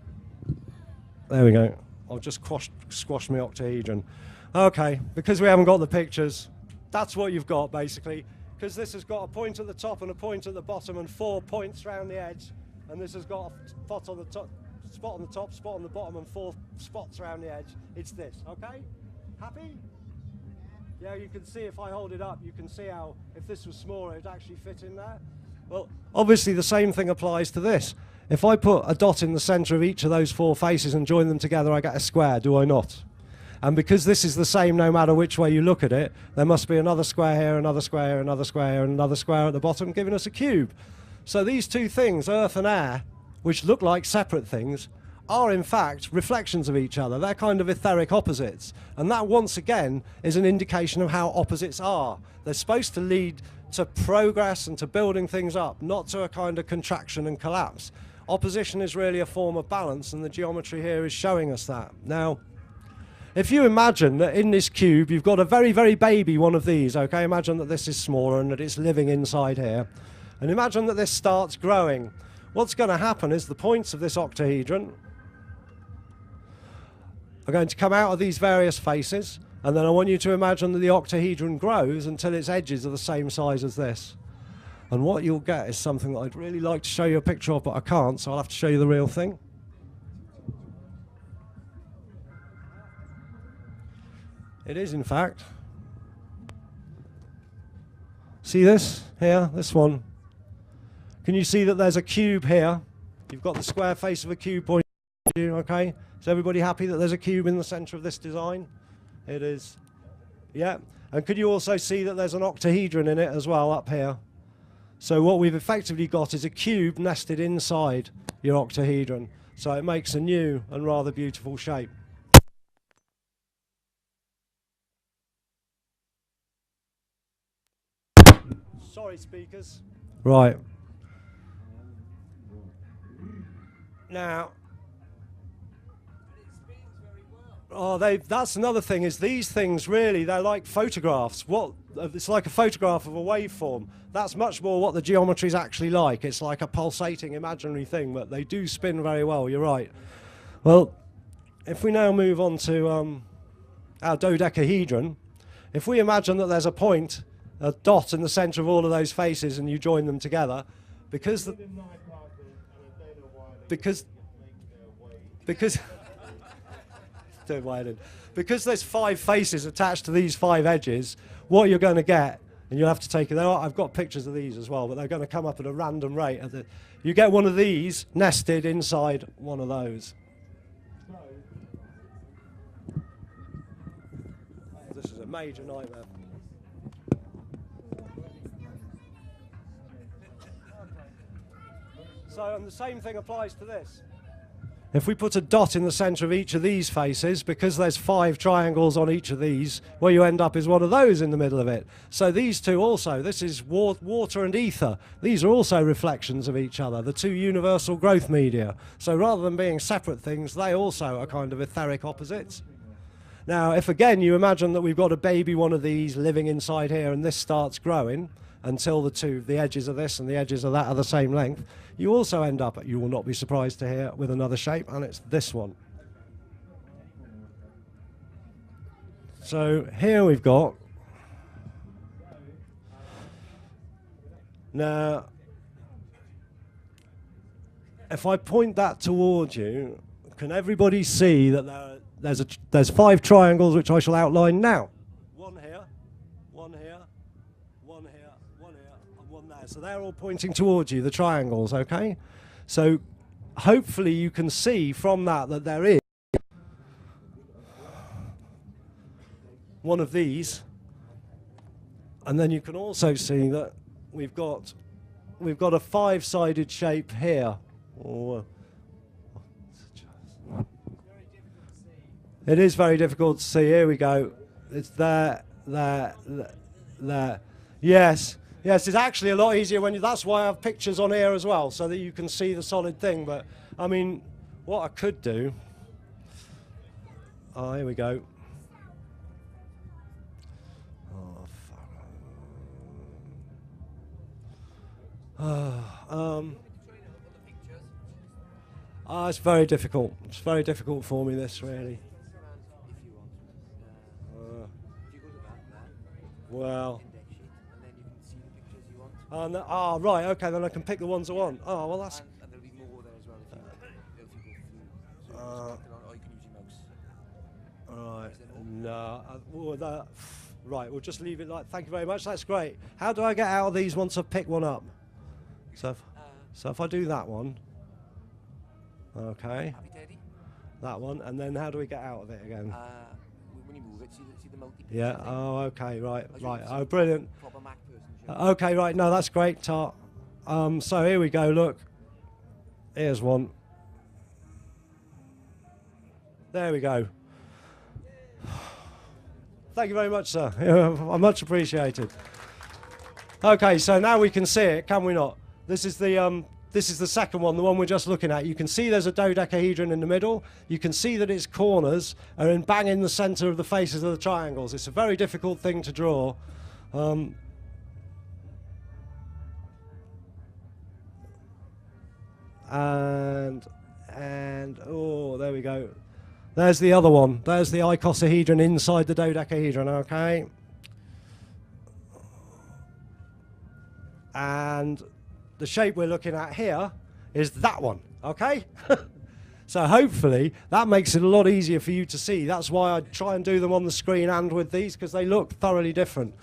There we go. I'll just squash my octahedron. Okay. Because we haven't got the pictures, that's what you've got, basically, because this has got a point at the top and a point at the bottom and 4 points around the edge, and this has got a spot on the top, spot on the bottom, and 4 spots around the edge. It's this, okay? Happy? Yeah, you can see if I hold it up, you can see how, if this was smaller, it would actually fit in there. Well, obviously the same thing applies to this. If I put a dot in the centre of each of those 4 faces and join them together, I get a square, do I not? And because this is the same no matter which way you look at it, there must be another square here, another square here, another square here, and another square at the bottom, giving us a cube. So these 2 things, earth and air, which look like separate things, are in fact reflections of each other. They're kind of etheric opposites. And that, once again, is an indication of how opposites are. They're supposed to lead to progress and to building things up, not to a kind of contraction and collapse. Opposition is really a form of balance, and the geometry here is showing us that. Now, if you imagine that in this cube you've got a very, very baby one of these, okay? Imagine that this is smaller and that it's living inside here. And imagine that this starts growing. What's going to happen is the points of this octahedron are going to come out of these various faces, and then I want you to imagine that the octahedron grows until its edges are the same size as this. And what you'll get is something that I'd really like to show you a picture of, but I can't, so I'll have to show you the real thing. It is, in fact. See this here, this one? Can you see that there's a cube here? You've got the square face of a cube pointing at you, okay? Is everybody happy that there's a cube in the centre of this design? It is. Yeah. And could you also see that there's an octahedron in it as well up here? So what we've effectively got is a cube nested inside your octahedron. So it makes a new and rather beautiful shape. Sorry, speakers. Right. Now, that's another thing, is these things really, they're like photographs. It's like a photograph of a waveform. That's much more what the geometry is actually like. It's like a pulsating imaginary thing, but they do spin very well, you're right. Well, if we now move on to our dodecahedron, if we imagine that there's a point, a dot in the centre of all of those faces, and you join them together, because there's 5 faces attached to these 5 edges, what you're going to get, and you'll have to take it there. I've got pictures of these as well, but they're going to come up at a random rate. You get one of these nested inside one of those. This is a major nightmare. So, and the same thing applies to this. If we put a dot in the centre of each of these faces, because there's 5 triangles on each of these, what you end up is one of those in the middle of it. So these two also, this is water and ether. These are also reflections of each other, the 2 universal growth media. So rather than being separate things, they also are kind of etheric opposites. Now, if again you imagine that we've got a baby one of these living inside here, and this starts growing until the edges of this and the edges of that are the same length, you also end up, you will not be surprised to hear, with another shape, and it's this one. So here we've got, now if I point that towards you, can everybody see that there's 5 triangles which I shall outline now? One here, one here, one here, one here, and one there. So they're all pointing towards you, the triangles, okay? So hopefully you can see from that there is one of these, and then you can also see that we've got a 5-sided shape here. It is very difficult to see. Here we go. It's there. Yes, it's actually a lot easier when that's why I have pictures on here as well, so that you can see the solid thing. But I mean, what I could do. Oh, here we go. Oh, fuck. It's very difficult. It's very difficult for me, this, really. Well. No, right, okay, then I can pick the ones I want. Oh, well, that's... And there'll be more there as well if you go through. Right, no. Right, we'll just leave it like... Thank you very much, that's great. How do I get out of these once I've picked one up? So if I do that one... Okay. That one, and then how do we get out of it again? When you move it, see the multi. Yeah. Oh, okay. Right. Oh, brilliant. Okay. Right. No, that's great, Tart. So here we go. Look. Here's one. There we go. Thank you very much, sir. Much appreciated. Okay. So now we can see it, can we not? This is the second one, the one we're just looking at. You can see there's a dodecahedron in the middle. You can see that its corners are in bang in the centre of the faces of the triangles. It's a very difficult thing to draw. And oh, there we go. There's the other one. There's the icosahedron inside the dodecahedron, okay? And the shape we're looking at here is that one, okay? So hopefully that makes it a lot easier for you to see. That's why I try and do them on the screen and with these, because they look thoroughly different.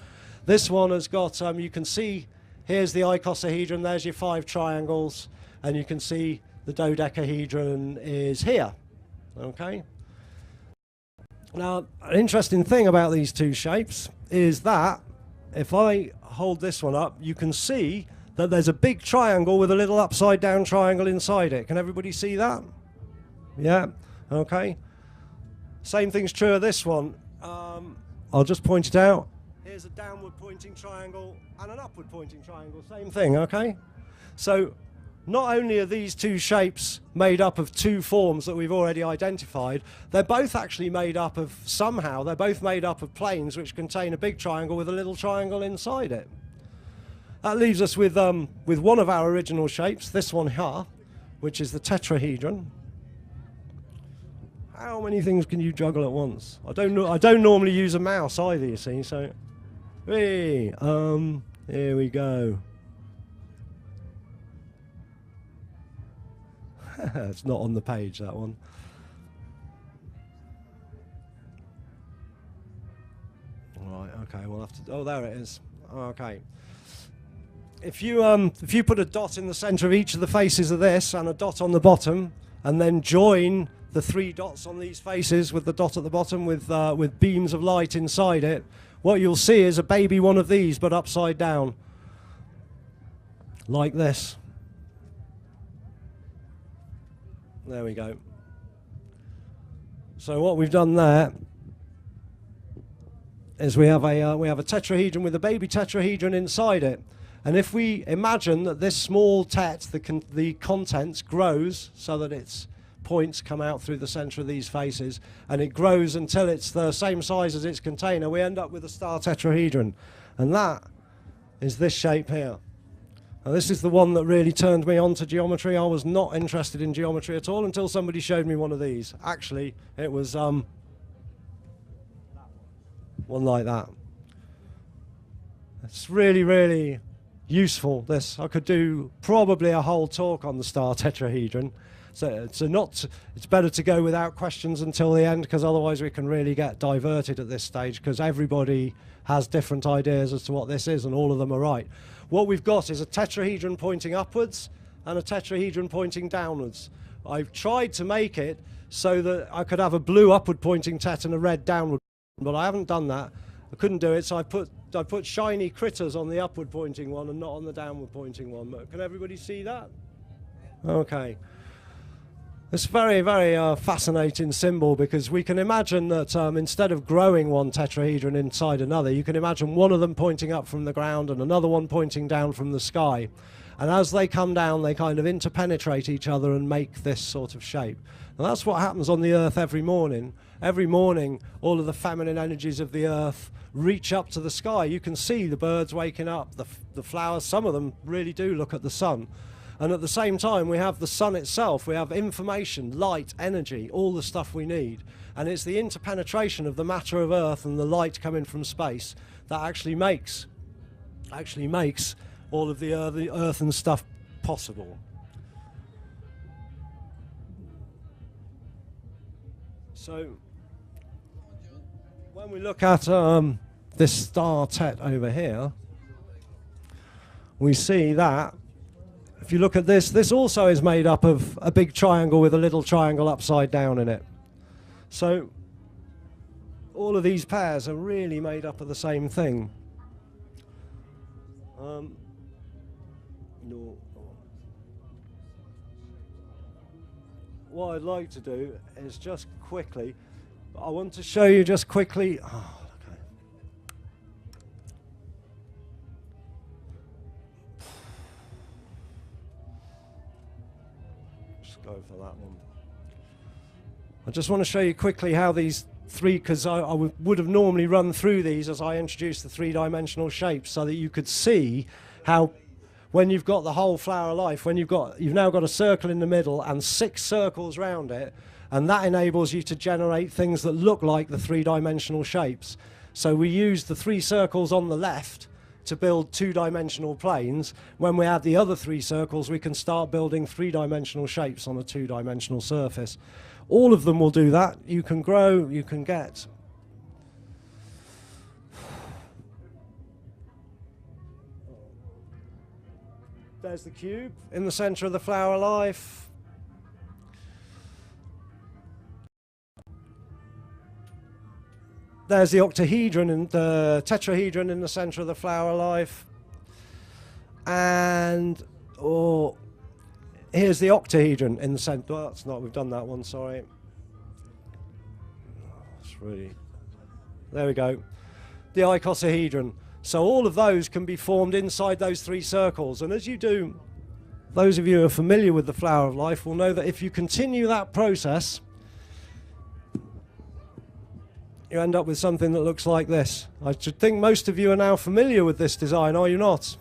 This one has got, you can see, here's the icosahedron, there's your 5 triangles, and you can see the dodecahedron is here. Okay. Now, an interesting thing about these two shapes is that if I hold this one up, you can see that there's a big triangle with a little upside down triangle inside it. Can everybody see that? Yeah, okay. Same thing's true of this one. I'll just point it out. Here's a downward pointing triangle and an upward pointing triangle. Same thing, okay? So not only are these two shapes made up of two forms that we've already identified, they're both actually made up of, somehow, they're both made up of planes which contain a big triangle with a little triangle inside it. That leaves us with one of our original shapes, this one here, which is the tetrahedron. How many things can you juggle at once? I don't normally use a mouse either, you see, so... Hey, here we go. It's not on the page, that one. Right, okay, we'll have to... Oh, there it is. Okay. If you put a dot in the center of each of the faces of this and a dot on the bottom, and then join the 3 dots on these faces with the dot at the bottom with beams of light inside it, what you'll see is a baby one of these, but upside down. Like this. There we go. So what we've done there is we have a tetrahedron with a baby tetrahedron inside it. And if we imagine that this small tet, the contents, grows so that its points come out through the center of these faces, and it grows until it's the same size as its container, we end up with a star tetrahedron. And that is this shape here. Now, this is the one that really turned me on to geometry. I was not interested in geometry at all until somebody showed me one of these. Actually, it was one like that. It's really, really useful, this. I could do probably a whole talk on the star tetrahedron. So it's better to go without questions until the end, because otherwise we can really get diverted at this stage, because everybody has different ideas as to what this is, and all of them are right. What we've got is a tetrahedron pointing upwards and a tetrahedron pointing downwards. I've tried to make it so that I could have a blue upward pointing tet and a red downward, but I haven't done that. I couldn't do it, so I put shiny critters on the upward pointing one and not on the downward pointing one. Can everybody see that? Okay. It's a very, very fascinating symbol, because we can imagine that instead of growing one tetrahedron inside another, you can imagine one of them pointing up from the ground and another one pointing down from the sky. And as they come down, they kind of interpenetrate each other and make this sort of shape. And that's what happens on the Earth every morning. Every morning, all of the feminine energies of the Earth reach up to the sky. You can see the birds waking up, the flowers, some of them really do look at the sun. And at the same time, we have the sun itself. We have information, light, energy, all the stuff we need. And it's the interpenetration of the matter of Earth and the light coming from space that actually makes all of the Earth and stuff possible. So when we look at this star tet over here, we see that if you look at this, this also is made up of a big triangle with a little triangle upside down in it. So all of these pairs are really made up of the same thing. No. What I'd like to do is just quickly, I want to show you just quickly. Oh, okay. Just go for that one. I just want to show you quickly how these three, because I would have normally run through these as I introduced the three-dimensional shapes, so that you could see how, when you've got the whole flower life, when you've now got a circle in the middle and 6 circles round it, and that enables you to generate things that look like the three-dimensional shapes. So we use the 3 circles on the left to build two-dimensional planes. When we add the other 3 circles, we can start building 3-dimensional shapes on a 2-dimensional surface. All of them will do that. You can grow, you can get. There's the cube in the center of the flower life. There's the octahedron and the tetrahedron in the center of the flower life. And here's the octahedron in the center. Well, that's not, we've done that one, sorry. It's really, there we go. The icosahedron. So all of those can be formed inside those 3 circles. And as you do, those of you who are familiar with the flower of life will know that if you continue that process, you end up with something that looks like this. I should think most of you are now familiar with this design, are you not?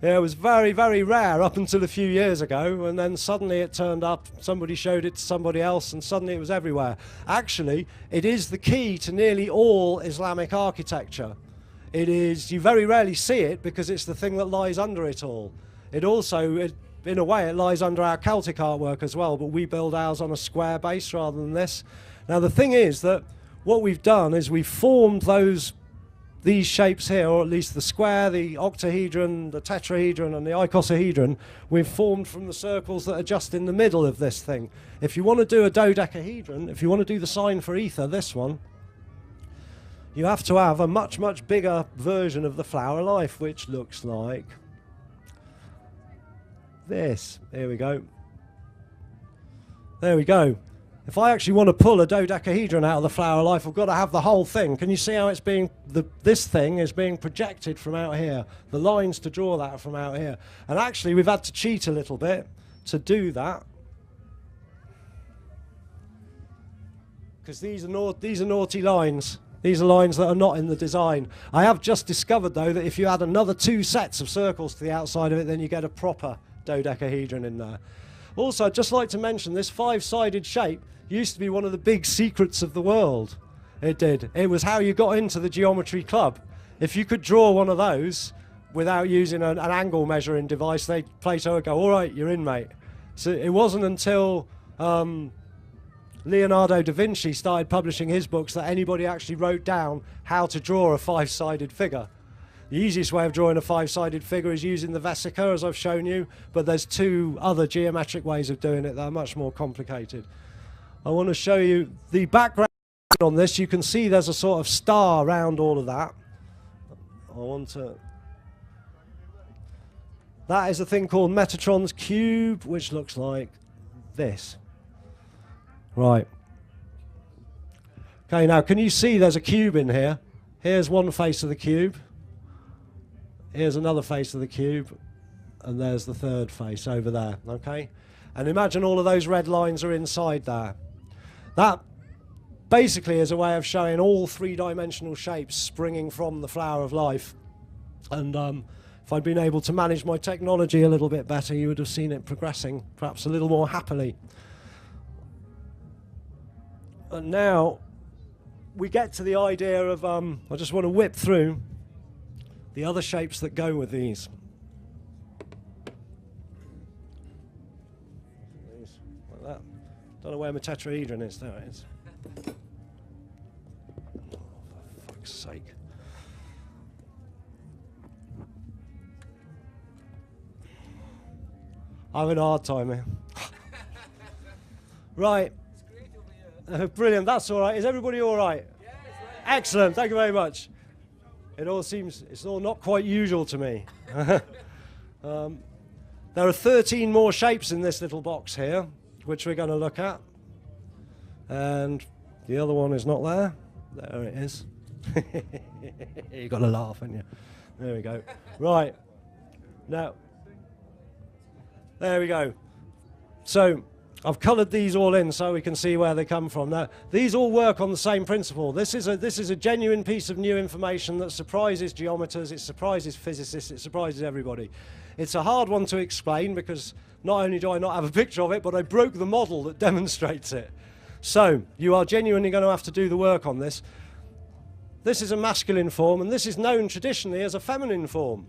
Yeah, it was very, very rare up until a few years ago, and then suddenly it turned up, somebody showed it to somebody else, and suddenly it was everywhere. Actually, it is the key to nearly all Islamic architecture. It is, you very rarely see it because it's the thing that lies under it all. It also, in a way, it lies under our Celtic artwork as well, but we build ours on a square base rather than this. Now the thing is that what we've done is we've formed these shapes here, or at least the square, the octahedron, the tetrahedron and the icosahedron, we've formed from the circles that are just in the middle of this thing. If you want to do a dodecahedron, if you want to do the sign for ether, this one, you have to have a much, much bigger version of the flower life, which looks like this. Here we go. There we go. If I actually want to pull a dodecahedron out of the flower life, I've got to have the whole thing. Can you see how it's being, this thing is being projected from out here? The lines to draw that are from out here. And actually, we've had to cheat a little bit to do that. Because these are naughty lines. These are lines that are not in the design. I have just discovered, though, that if you add another 2 sets of circles to the outside of it, then you get a proper dodecahedron in there. Also, I'd just like to mention this 5-sided shape used to be one of the big secrets of the world. It did. It was how you got into the geometry club. If you could draw one of those without using an angle measuring device, Plato would go, all right, you're in, mate. So it wasn't until Leonardo da Vinci started publishing his books that anybody actually wrote down how to draw a 5-sided figure. The easiest way of drawing a 5-sided figure is using the vesica, as I've shown you, but there's 2 other geometric ways of doing it that are much more complicated. I want to show you the background on this. You can see there's a sort of star around all of that. That is a thing called Metatron's cube, which looks like this. Right. Okay, now can you see there's a cube in here? Here's one face of the cube. Here's another face of the cube. And there's the third face over there, okay? And imagine all of those red lines are inside there. That basically is a way of showing all 3-dimensional shapes springing from the flower of life. And if I'd been able to manage my technology a little bit better, you would have seen it progressing perhaps a little more happily. And now we get to the idea of, I just want to whip through the other shapes that go with these. Like that. Don't know where my tetrahedron is. There it is. Oh, for fuck's sake. I'm having a hard time here. Right. Brilliant, that's all right. Is everybody all right? Yes, right. Excellent, thank you very much. It all seems, it's all not quite usual to me. There are 13 more shapes in this little box here, which we're going to look at. And the other one is not there. There it is. You've got to laugh, haven't you? There we go. Right. Now, there we go. So, I've coloured these all in so we can see where they come from. Now, these all work on the same principle. This is a genuine piece of new information that surprises geometers, it surprises physicists, it surprises everybody. It's a hard one to explain because not only do I not have a picture of it, but I broke the model that demonstrates it. So, you are genuinely going to have to do the work on this. this is a masculine form, and this is known traditionally as a feminine form.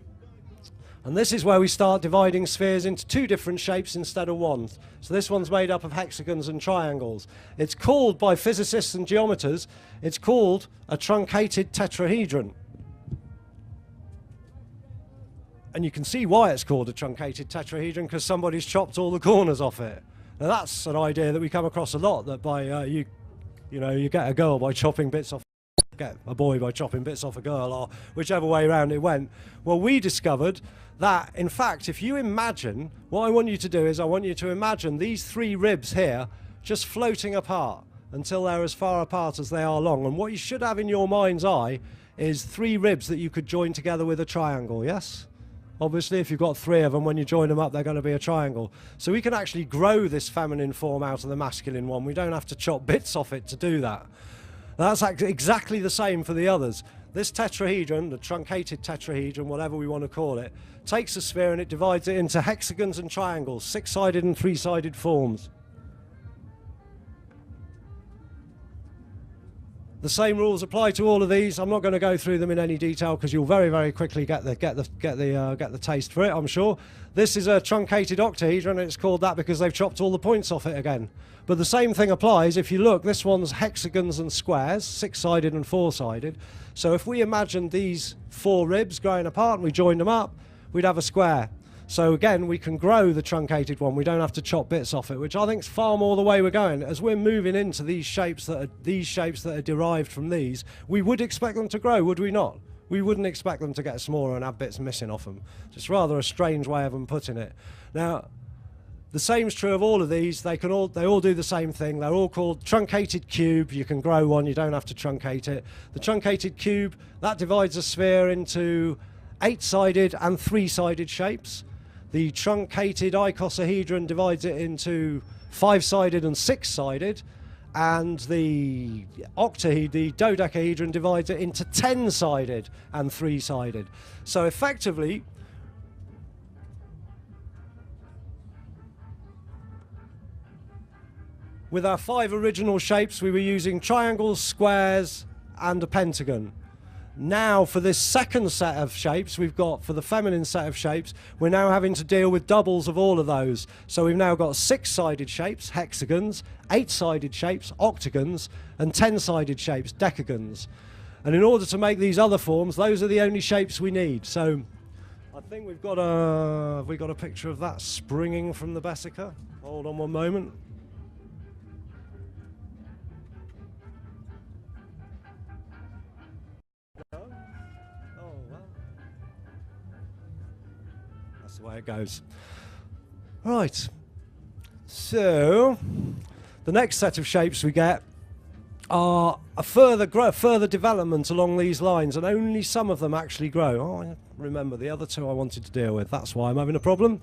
And this is where we start dividing spheres into two different shapes instead of one. So this one's made up of hexagons and triangles. It's called, by physicists and geometers, it's called a truncated tetrahedron. And you can see why it's called a truncated tetrahedron, because somebody's chopped all the corners off it. Now that's an idea that we come across a lot, that by you get a girl by chopping bits off, get a boy by chopping bits off a girl, or whichever way around it went. Well, we discovered that, in fact, if you imagine, what I want you to do is I want you to imagine these three ribs here just floating apart until they're as far apart as they are long. And what you should have in your mind's eye is three ribs that you could join together with a triangle, yes? Obviously, if you've got three of them, when you join them up, they're going to be a triangle. So we can actually grow this feminine form out of the masculine one. We don't have to chop bits off it to do that. That's exactly the same for the others. This tetrahedron, the truncated tetrahedron, whatever we want to call it, takes a sphere and it divides it into hexagons and triangles, six-sided and three-sided forms. The same rules apply to all of these. I'm not going to go through them in any detail because you'll very, very quickly get the taste for it, I'm sure. This is a truncated octahedron, and it's called that because they've chopped all the points off it again. But the same thing applies. If you look, this one's hexagons and squares, six-sided and four-sided. So if we imagine these four ribs growing apart and we joined them up, we'd have a square. So again, we can grow the truncated one. We don't have to chop bits off it, which I think is far more the way we're going. As we're moving into these shapes that are derived from these, we would expect them to grow, would we not? We wouldn't expect them to get smaller and have bits missing off them. It's rather a strange way of them putting it. Now, the same is true of all of these. They all do the same thing. They're all called truncated cube. You can grow one, you don't have to truncate it. The truncated cube, that divides a sphere into 8-sided and 3-sided shapes. The truncated icosahedron divides it into 5-sided and 6-sided, and the dodecahedron divides it into 10-sided and 3-sided. So effectively, with our 5 original shapes, we were using triangles, squares, and a pentagon. Now, for this second set of shapes we've got, for the feminine set of shapes, we're now having to deal with doubles of all of those. So we've now got 6-sided shapes, hexagons, 8-sided shapes, octagons, and 10-sided shapes, decagons. And in order to make these other forms, those are the only shapes we need. So I think we've got a picture of that springing from the Bessica. Hold on one moment. That's the way it goes. Right. So the next set of shapes we get are a further development along these lines, and only some of them actually grow. Oh, I remember the other two I wanted to deal with. That's why I'm having a problem.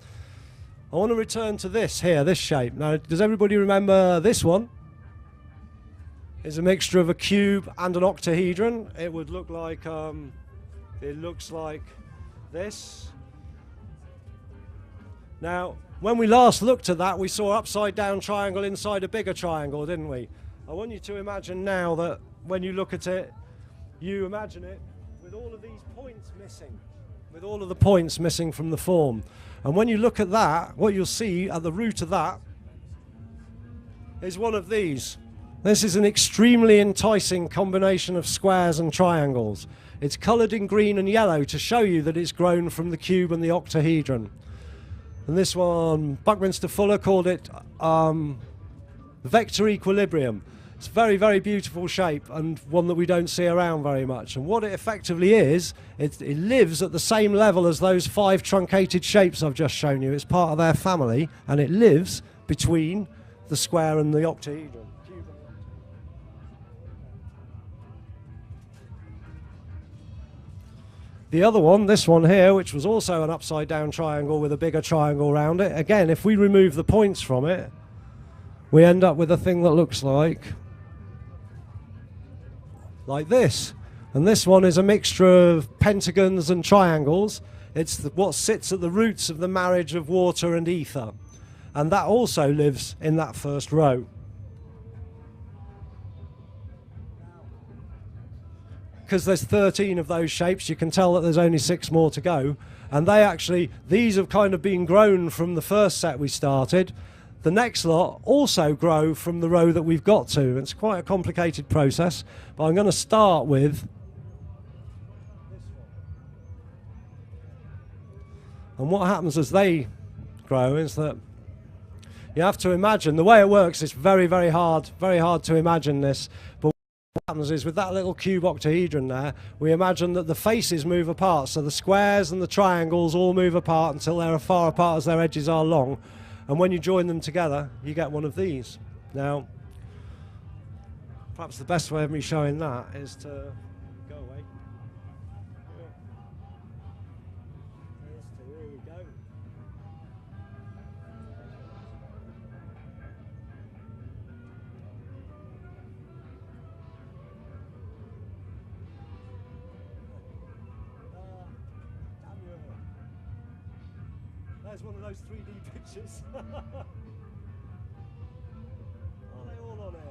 I want to return to this here, this shape. Now, does everybody remember this one? It's a mixture of a cube and an octahedron. It would look like, it looks like this. Now, when we last looked at that, we saw an upside down triangle inside a bigger triangle, didn't we? I want you to imagine now that when you look at it, you imagine it with all of these points missing, with all of the points missing from the form. And when you look at that, what you'll see at the root of that is one of these. This is an extremely enticing combination of squares and triangles. It's coloured in green and yellow to show you that it's grown from the cube and the octahedron. And this one, Buckminster Fuller called it vector equilibrium. It's a very, very beautiful shape and one that we don't see around very much. And what it effectively is, it lives at the same level as those 5 truncated shapes I've just shown you. It's part of their family, and it lives between the square and the octahedron. The other one, this one here, which was also an upside down triangle with a bigger triangle around it. Again, if we remove the points from it, we end up with a thing that looks like this. And this one is a mixture of pentagons and triangles. It's what sits at the roots of the marriage of water and ether. And that also lives in that first row. because there's 13 of those shapes, you can tell that there's only 6 more to go. And they actually, these have kind of been grown from the first set we started. The next lot also grow from the row that we've got to. It's quite a complicated process, but I'm going to start with this one. And what happens as they grow is that you have to imagine, the way it works is very, very hard to imagine this, but what happens is with that little cube octahedron there, we imagine that the faces move apart, so the squares and the triangles all move apart until they're as far apart as their edges are long, and when you join them together, you get one of these. Now, perhaps the best way of me showing that is to go away. Here we go. There's one of those 3D pictures. Are they all on here?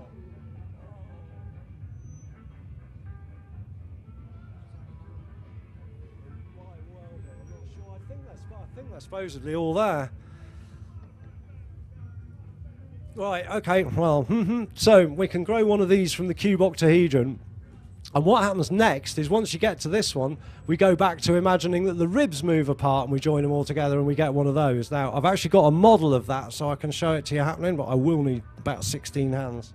My world, I'm not sure. I think they're supposedly all there. Right, okay, well, so we can grow one of these from the cube octahedron. And what happens next is once you get to this one, we go back to imagining that the ribs move apart and we join them all together and we get one of those. Now, I've actually got a model of that so I can show it to you happening, but I will need about 16 hands.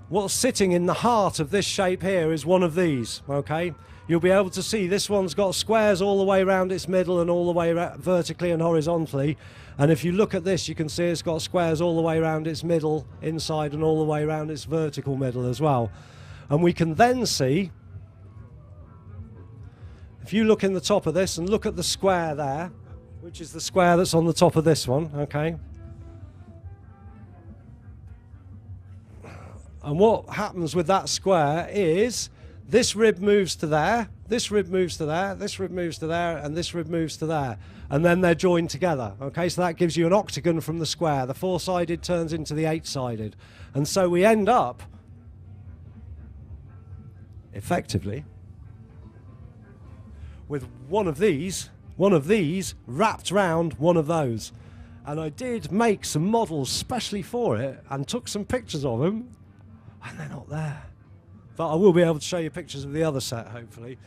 What's sitting in the heart of this shape here is one of these, okay? You'll be able to see this one's got squares all the way around its middle and all the way vertically and horizontally. And if you look at this, you can see it's got squares all the way around its middle, inside, and all the way around its vertical middle as well. And we can then see, if you look in the top of this and look at the square there, which is the square that's on the top of this one, okay? And what happens with that square is this rib moves to there, this rib moves to there, this rib moves to there, and this rib moves to there. And then they're joined together. Okay, so that gives you an octagon from the square. The 4-sided turns into the 8-sided. And so we end up, effectively, with one of these wrapped round one of those. And I did make some models specially for it and took some pictures of them, and they're not there. But I will be able to show you pictures of the other set, hopefully.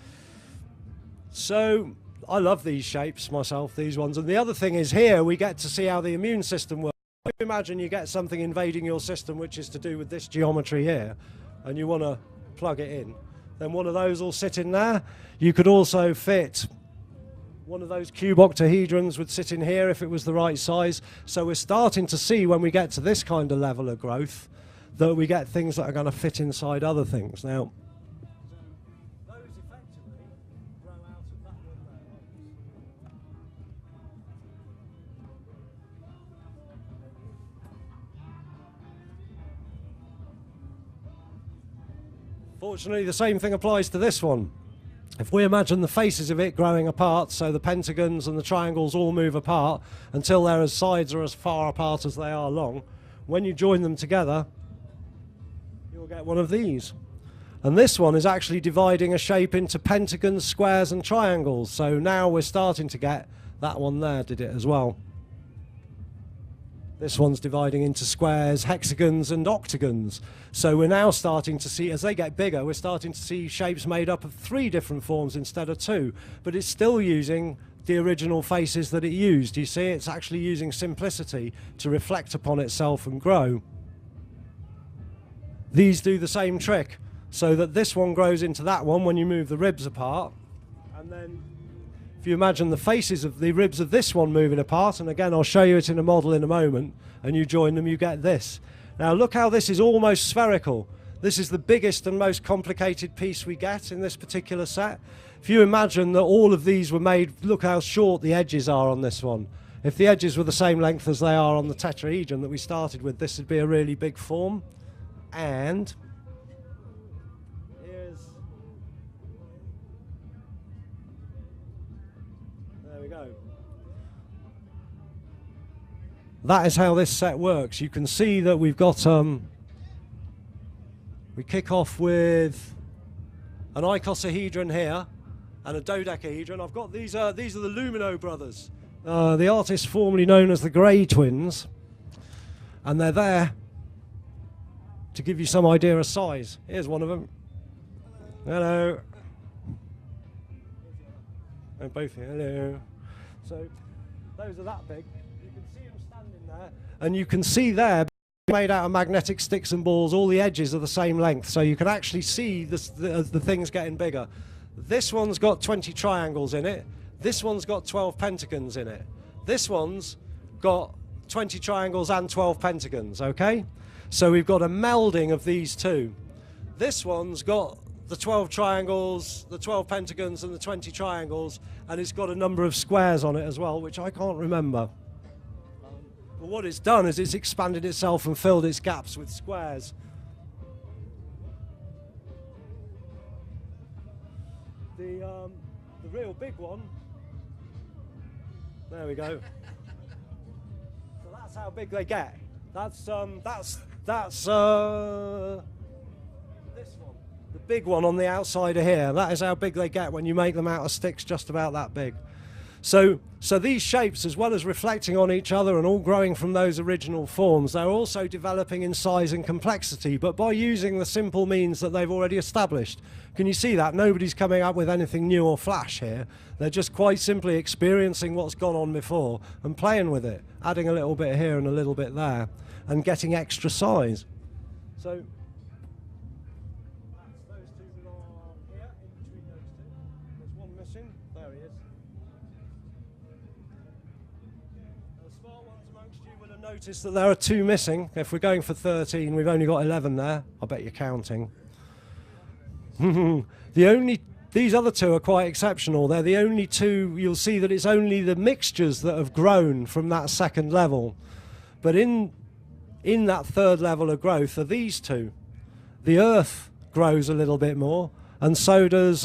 So I love these shapes myself, these ones. And the other thing is here we get to see how the immune system works. Imagine you get something invading your system which is to do with this geometry here, and you want to plug it in. Then one of those will sit in there. You could also fit one of those cube octahedrons would sit in here if it was the right size. So we're starting to see when we get to this kind of level of growth that we get things that are going to fit inside other things. Now, those effectively grow out of that one there. Fortunately, the same thing applies to this one. If we imagine the faces of it growing apart, so the pentagons and the triangles all move apart until their sides are as far apart as they are long, when you join them together, you'll get one of these. And this one is actually dividing a shape into pentagons, squares and triangles. So now we're starting to get, that one there did it as well. This one's dividing into squares, hexagons and octagons. So we're now starting to see, as they get bigger, we're starting to see shapes made up of 3 different forms instead of 2. But it's still using the original faces that it used. You see, it's actually using simplicity to reflect upon itself and grow. These do the same trick, so that this one grows into that one when you move the ribs apart. And then if you imagine the faces of the ribs of this one moving apart, and again I'll show you it in a model in a moment, and you join them, you get this. Now look how this is almost spherical. This is the biggest and most complicated piece we get in this particular set. If you imagine that all of these were made, look how short the edges are on this one. If the edges were the same length as they are on the tetrahedron that we started with, this would be a really big form. And there we go. that is how this set works. You can see that we've got, we kick off with an icosahedron here and a dodecahedron. I've got these are the Lumino brothers, the artists formerly known as the Grey Twins, and they're there to give you some idea of size. Here's one of them. Hello. And both here. Hello. So those are that big. You can see them standing there, and you can see there, made out of magnetic sticks and balls, all the edges are the same length, so you can actually see the things getting bigger. This one's got 20 triangles in it. This one's got 12 pentagons in it. This one's got 20 triangles and 12 pentagons, okay? So we've got a melding of these two. This one's got the 12 triangles, the 12 pentagons and the 20 triangles, and it's got a number of squares on it as well, which I can't remember. But what it's done is it's expanded itself and filled its gaps with squares. The real big one, there we go. So that's how big they get. That's this one, the big one on the outside of here. That is how big they get when you make them out of sticks just about that big. So these shapes, as well as reflecting on each other and all growing from those original forms, they're also developing in size and complexity, but by using the simple means that they've already established. Can you see that? Nobody's coming up with anything new or flash here. They're just quite simply experiencing what's gone on before and playing with it, adding a little bit here and a little bit there, and getting extra size. So that's those two that are here, in between those two. There's one missing. There he is. The smart ones amongst you will have noticed that there are two missing. If we're going for 13, we've only got 11 there. I bet you're counting. These other two are quite exceptional. They're the only two. You'll see that it's only the mixtures that have grown from that second level. But in that third level of growth are these two. The Earth grows a little bit more, and so does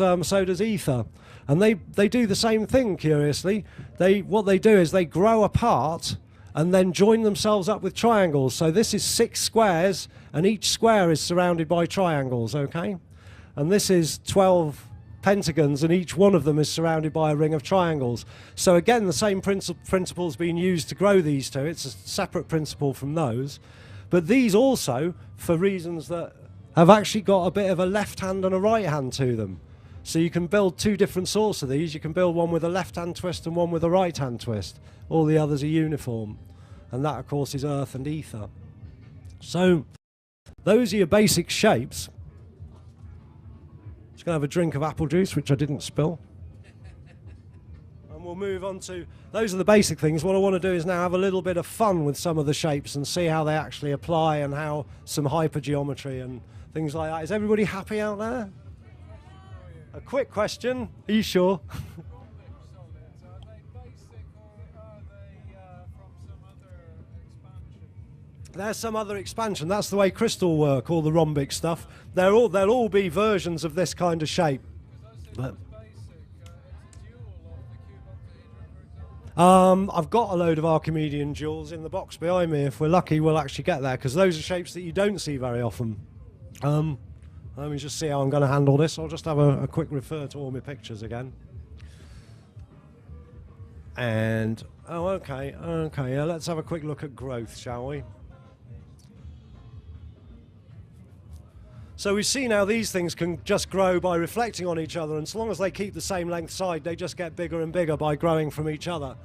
ether. And they do the same thing, curiously. What they do is they grow apart and then join themselves up with triangles. So this is 6 squares, and each square is surrounded by triangles, okay? And this is 12 pentagons, and each one of them is surrounded by a ring of triangles. So again, the same principle's been used to grow these two. It's a separate principle from those. But these also, for reasons that have actually got a bit of a left hand and a right hand to them. So you can build two different sorts of these. You can build one with a left hand twist and one with a right hand twist. All the others are uniform. And that, of course, is Earth and ether. So those are your basic shapes. Just going to have a drink of apple juice, which I didn't spill. And we'll move on to, those are the basic things. What I want to do is now have a little bit of fun with some of the shapes and see how they actually apply and how some hypergeometry and things like that. Is everybody happy out there? A quick question. Are you sure? There's some other expansion. That's the way crystal work, all the rhombic stuff. They'll all be versions of this kind of shape. But I've got a load of Archimedean jewels in the box behind me. If we're lucky, we'll actually get there, because those are shapes that you don't see very often. Let me just see how I'm going to handle this. I'll just have a quick refer to all my pictures again. And, oh, okay, yeah, let's have a quick look at growth, shall we? So we see now these things can just grow by reflecting on each other, and so long as they keep the same length side, they just get bigger and bigger by growing from each other.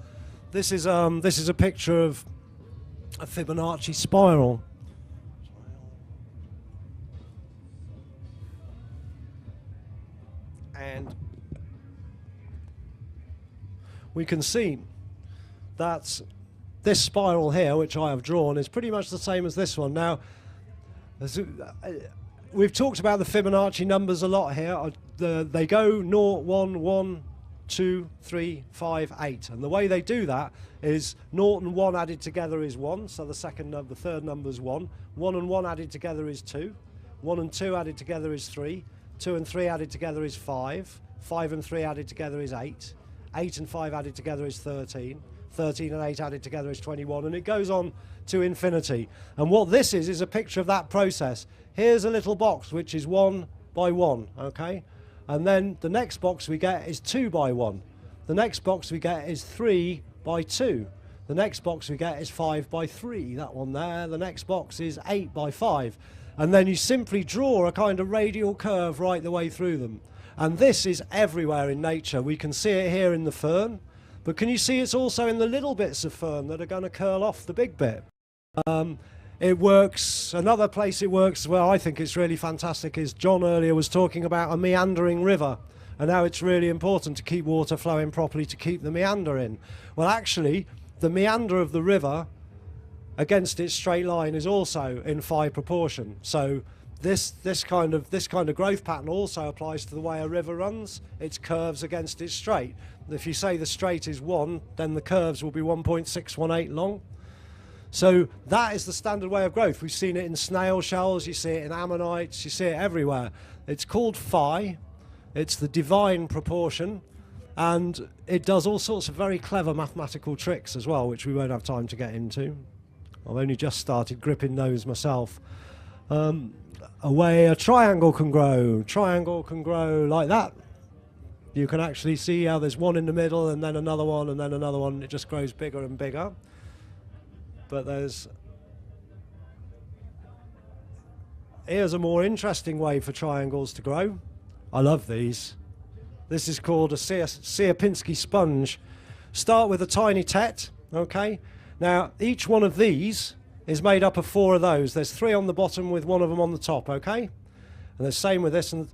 This is a picture of a Fibonacci spiral. And we can see that this spiral here, which I have drawn, is pretty much the same as this one. Now, we've talked about the Fibonacci numbers a lot here. They go 0, 1, 1, 2, 3, 5, 8. And the way they do that is 0 and 1 added together is 1, so the third number is 1. 1 and 1 added together is 2. 1 and 2 added together is 3. 2 and 3 added together is 5. 5 and 3 added together is 8. 8 and 5 added together is 13. 13 and 8 added together is 21, and it goes on to infinity. And what this is a picture of that process. Here's a little box which is 1 by 1, okay? And then the next box we get is 2 by 1. The next box we get is 3 by 2. The next box we get is 5 by 3, that one there. The next box is 8 by 5. And then you simply draw a kind of radial curve right the way through them. And this is everywhere in nature. We can see it here in the fern, but can you see it's also in the little bits of fern that are going to curl off the big bit? It works, another place it works where I think it's really fantastic is John earlier was talking about a meandering river and how it's really important to keep water flowing properly to keep the meander in. Well, actually, the meander of the river against its straight line is also in phi proportion. So this kind of growth pattern also applies to the way a river runs. Its curves against its straight. If you say the straight is 1, then the curves will be 1.618 long. So that is the standard way of growth. We've seen it in snail shells, you see it in ammonites, you see it everywhere. It's called phi. It's the divine proportion. And it does all sorts of very clever mathematical tricks as well, which we won't have time to get into. I've only just started gripping those myself. A way a triangle can grow like that. You can actually see how there's one in the middle and then another one and then another one. It just grows bigger and bigger. But here's a more interesting way for triangles to grow. I love these. This is called a Sierpinski sponge. Start with a tiny tet, okay? Now, each one of these is made up of 4 of those. There's 3 on the bottom with 1 of them on the top, okay? And the same with this, and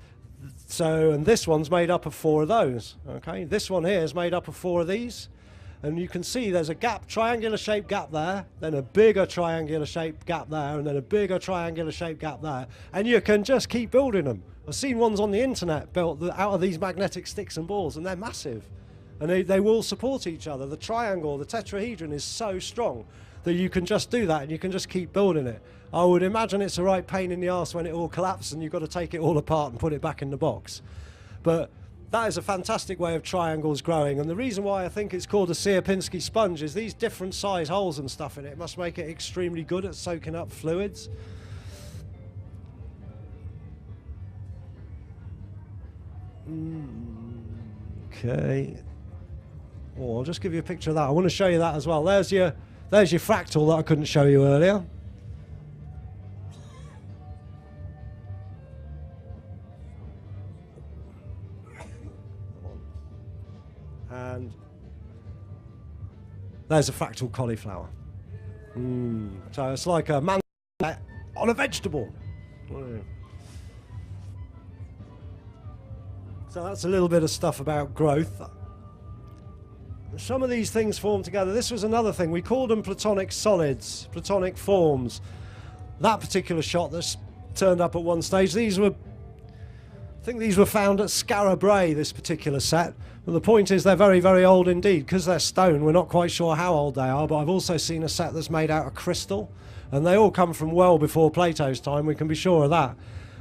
this one's made up of 4 of those, okay? This one here is made up of 4 of these, and you can see there's a gap, triangular shaped gap there, then a bigger triangular shaped gap there, and then a bigger triangular shaped gap there, and you can just keep building them. I've seen ones on the internet built out of these magnetic sticks and balls, and they're massive, and they will support each other. The triangle, the tetrahedron is so strong that you can just do that and you can just keep building it. I would imagine it's a right pain in the arse when it all collapses and you've got to take it all apart and put it back in the box. But that is a fantastic way of triangles growing, and the reason why I think it's called a Sierpinski sponge is these different size holes and stuff in it must make it extremely good at soaking up fluids. Okay. Oh, I'll just give you a picture of that. I want to show you that as well. There's your fractal that I couldn't show you earlier. And there's a fractal cauliflower. So it's like a man on a vegetable. So that's a little bit of stuff about growth. Some of these things form together. This was another thing. We called them platonic solids, platonic forms. That particular shot that's turned up at one stage, I think these were found at Skara Brae, this particular set. But the point is they're very, very old indeed. Because they're stone, we're not quite sure how old they are, but I've also seen a set that's made out of crystal. And they all come from well before Plato's time, we can be sure of that.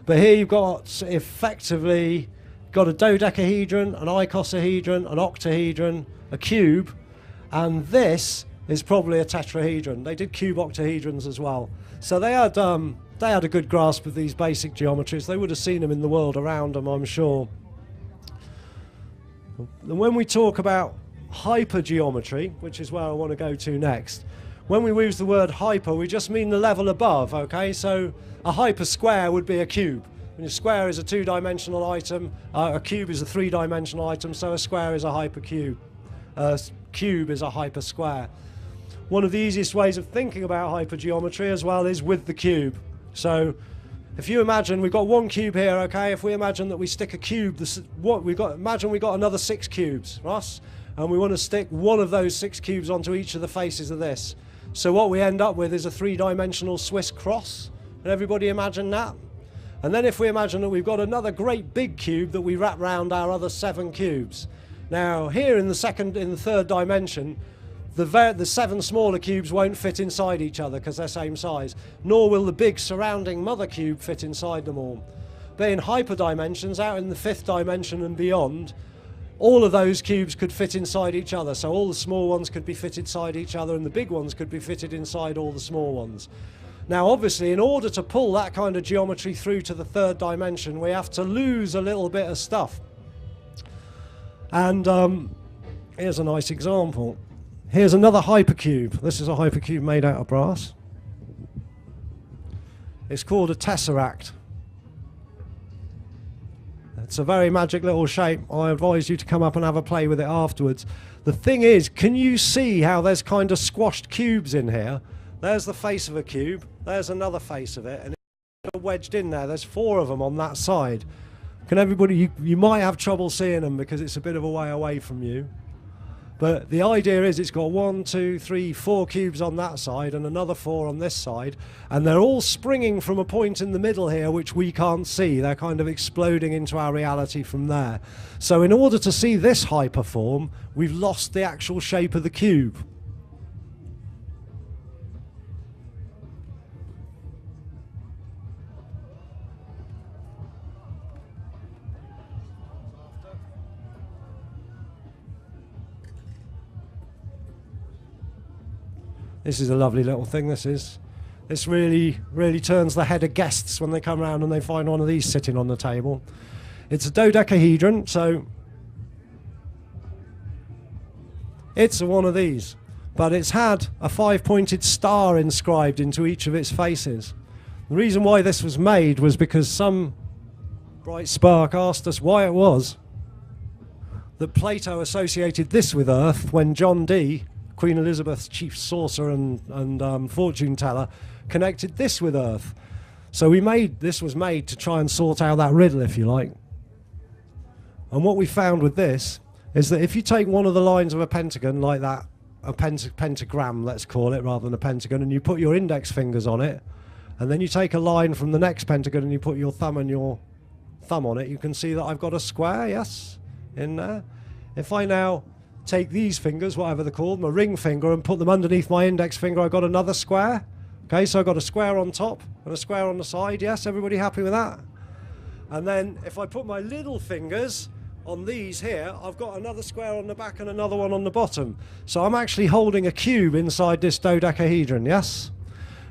But here you've got effectively got a dodecahedron, an icosahedron, an octahedron, a cube, and this is probably a tetrahedron. They did cube octahedrons as well. So they had a good grasp of these basic geometries. They would have seen them in the world around them, I'm sure. And when we talk about hypergeometry, which is where I want to go to next, when we use the word hyper, we just mean the level above, okay? So a hypersquare would be a cube. When a square is a 2-dimensional item, a cube is a 3-dimensional item, so a square is a hypercube. A cube is a hypersquare. One of the easiest ways of thinking about hypergeometry as well is with the cube. So if you imagine we've got one cube here, okay? If we imagine that we stick a cube, imagine we got another 6 cubes, Ross, and we want to stick one of those 6 cubes onto each of the faces of this. So what we end up with is a 3-dimensional Swiss cross. Can everybody imagine that? And then if we imagine that we've got another great big cube that we wrap round our other 7 cubes. Now here in the 3rd dimension, the 7 smaller cubes won't fit inside each other because they're same size, nor will the big surrounding mother cube fit inside them all. But in hyperdimensions, out in the 5th dimension and beyond, all of those cubes could fit inside each other. So all the small ones could be fitted inside each other, and the big ones could be fitted inside all the small ones. Now, obviously, in order to pull that kind of geometry through to the third dimension, we have to lose a little bit of stuff. And here's a nice example. Here's another hypercube. This is a hypercube made out of brass. It's called a tesseract. It's a very magic little shape. I advise you to come up and have a play with it afterwards. The thing is, can you see how there's kind of squashed cubes in here? There's the face of a cube, there's another face of it, and it's wedged in there. There's 4 of them on that side. Can everybody, you might have trouble seeing them because it's a bit of a way away from you. But the idea is it's got 1, 2, 3, 4 cubes on that side and another 4 on this side, and they're all springing from a point in the middle here which we can't see. They're kind of exploding into our reality from there. So in order to see this hyperform, we've lost the actual shape of the cube. This is a lovely little thing, this is. This really turns the head of guests when they come around and they find one of these sitting on the table. It's a dodecahedron, so it's one of these. But it's had a 5-pointed star inscribed into each of its faces. The reason why this was made was because some bright spark asked us why it was that Plato associated this with Earth when John Dee, Queen Elizabeth's chief sorcerer and fortune teller, connected this with Earth. So this was made to try and sort out that riddle, if you like. And what we found with this is that if you take one of the lines of a pentagon like that, a pentagram, let's call it, rather than a pentagon, and you put your index fingers on it, and then you take a line from the next pentagon and you put your thumb and your thumb on it, you can see that I've got a square, yes, in there. If I now take these fingers, whatever they're called, my ring finger, and put them underneath my index finger, I've got another square. Okay, so I've got a square on top and a square on the side. Yes, everybody happy with that? And then if I put my little fingers on these here, I've got another square on the back and another one on the bottom. So I'm actually holding a cube inside this dodecahedron, yes?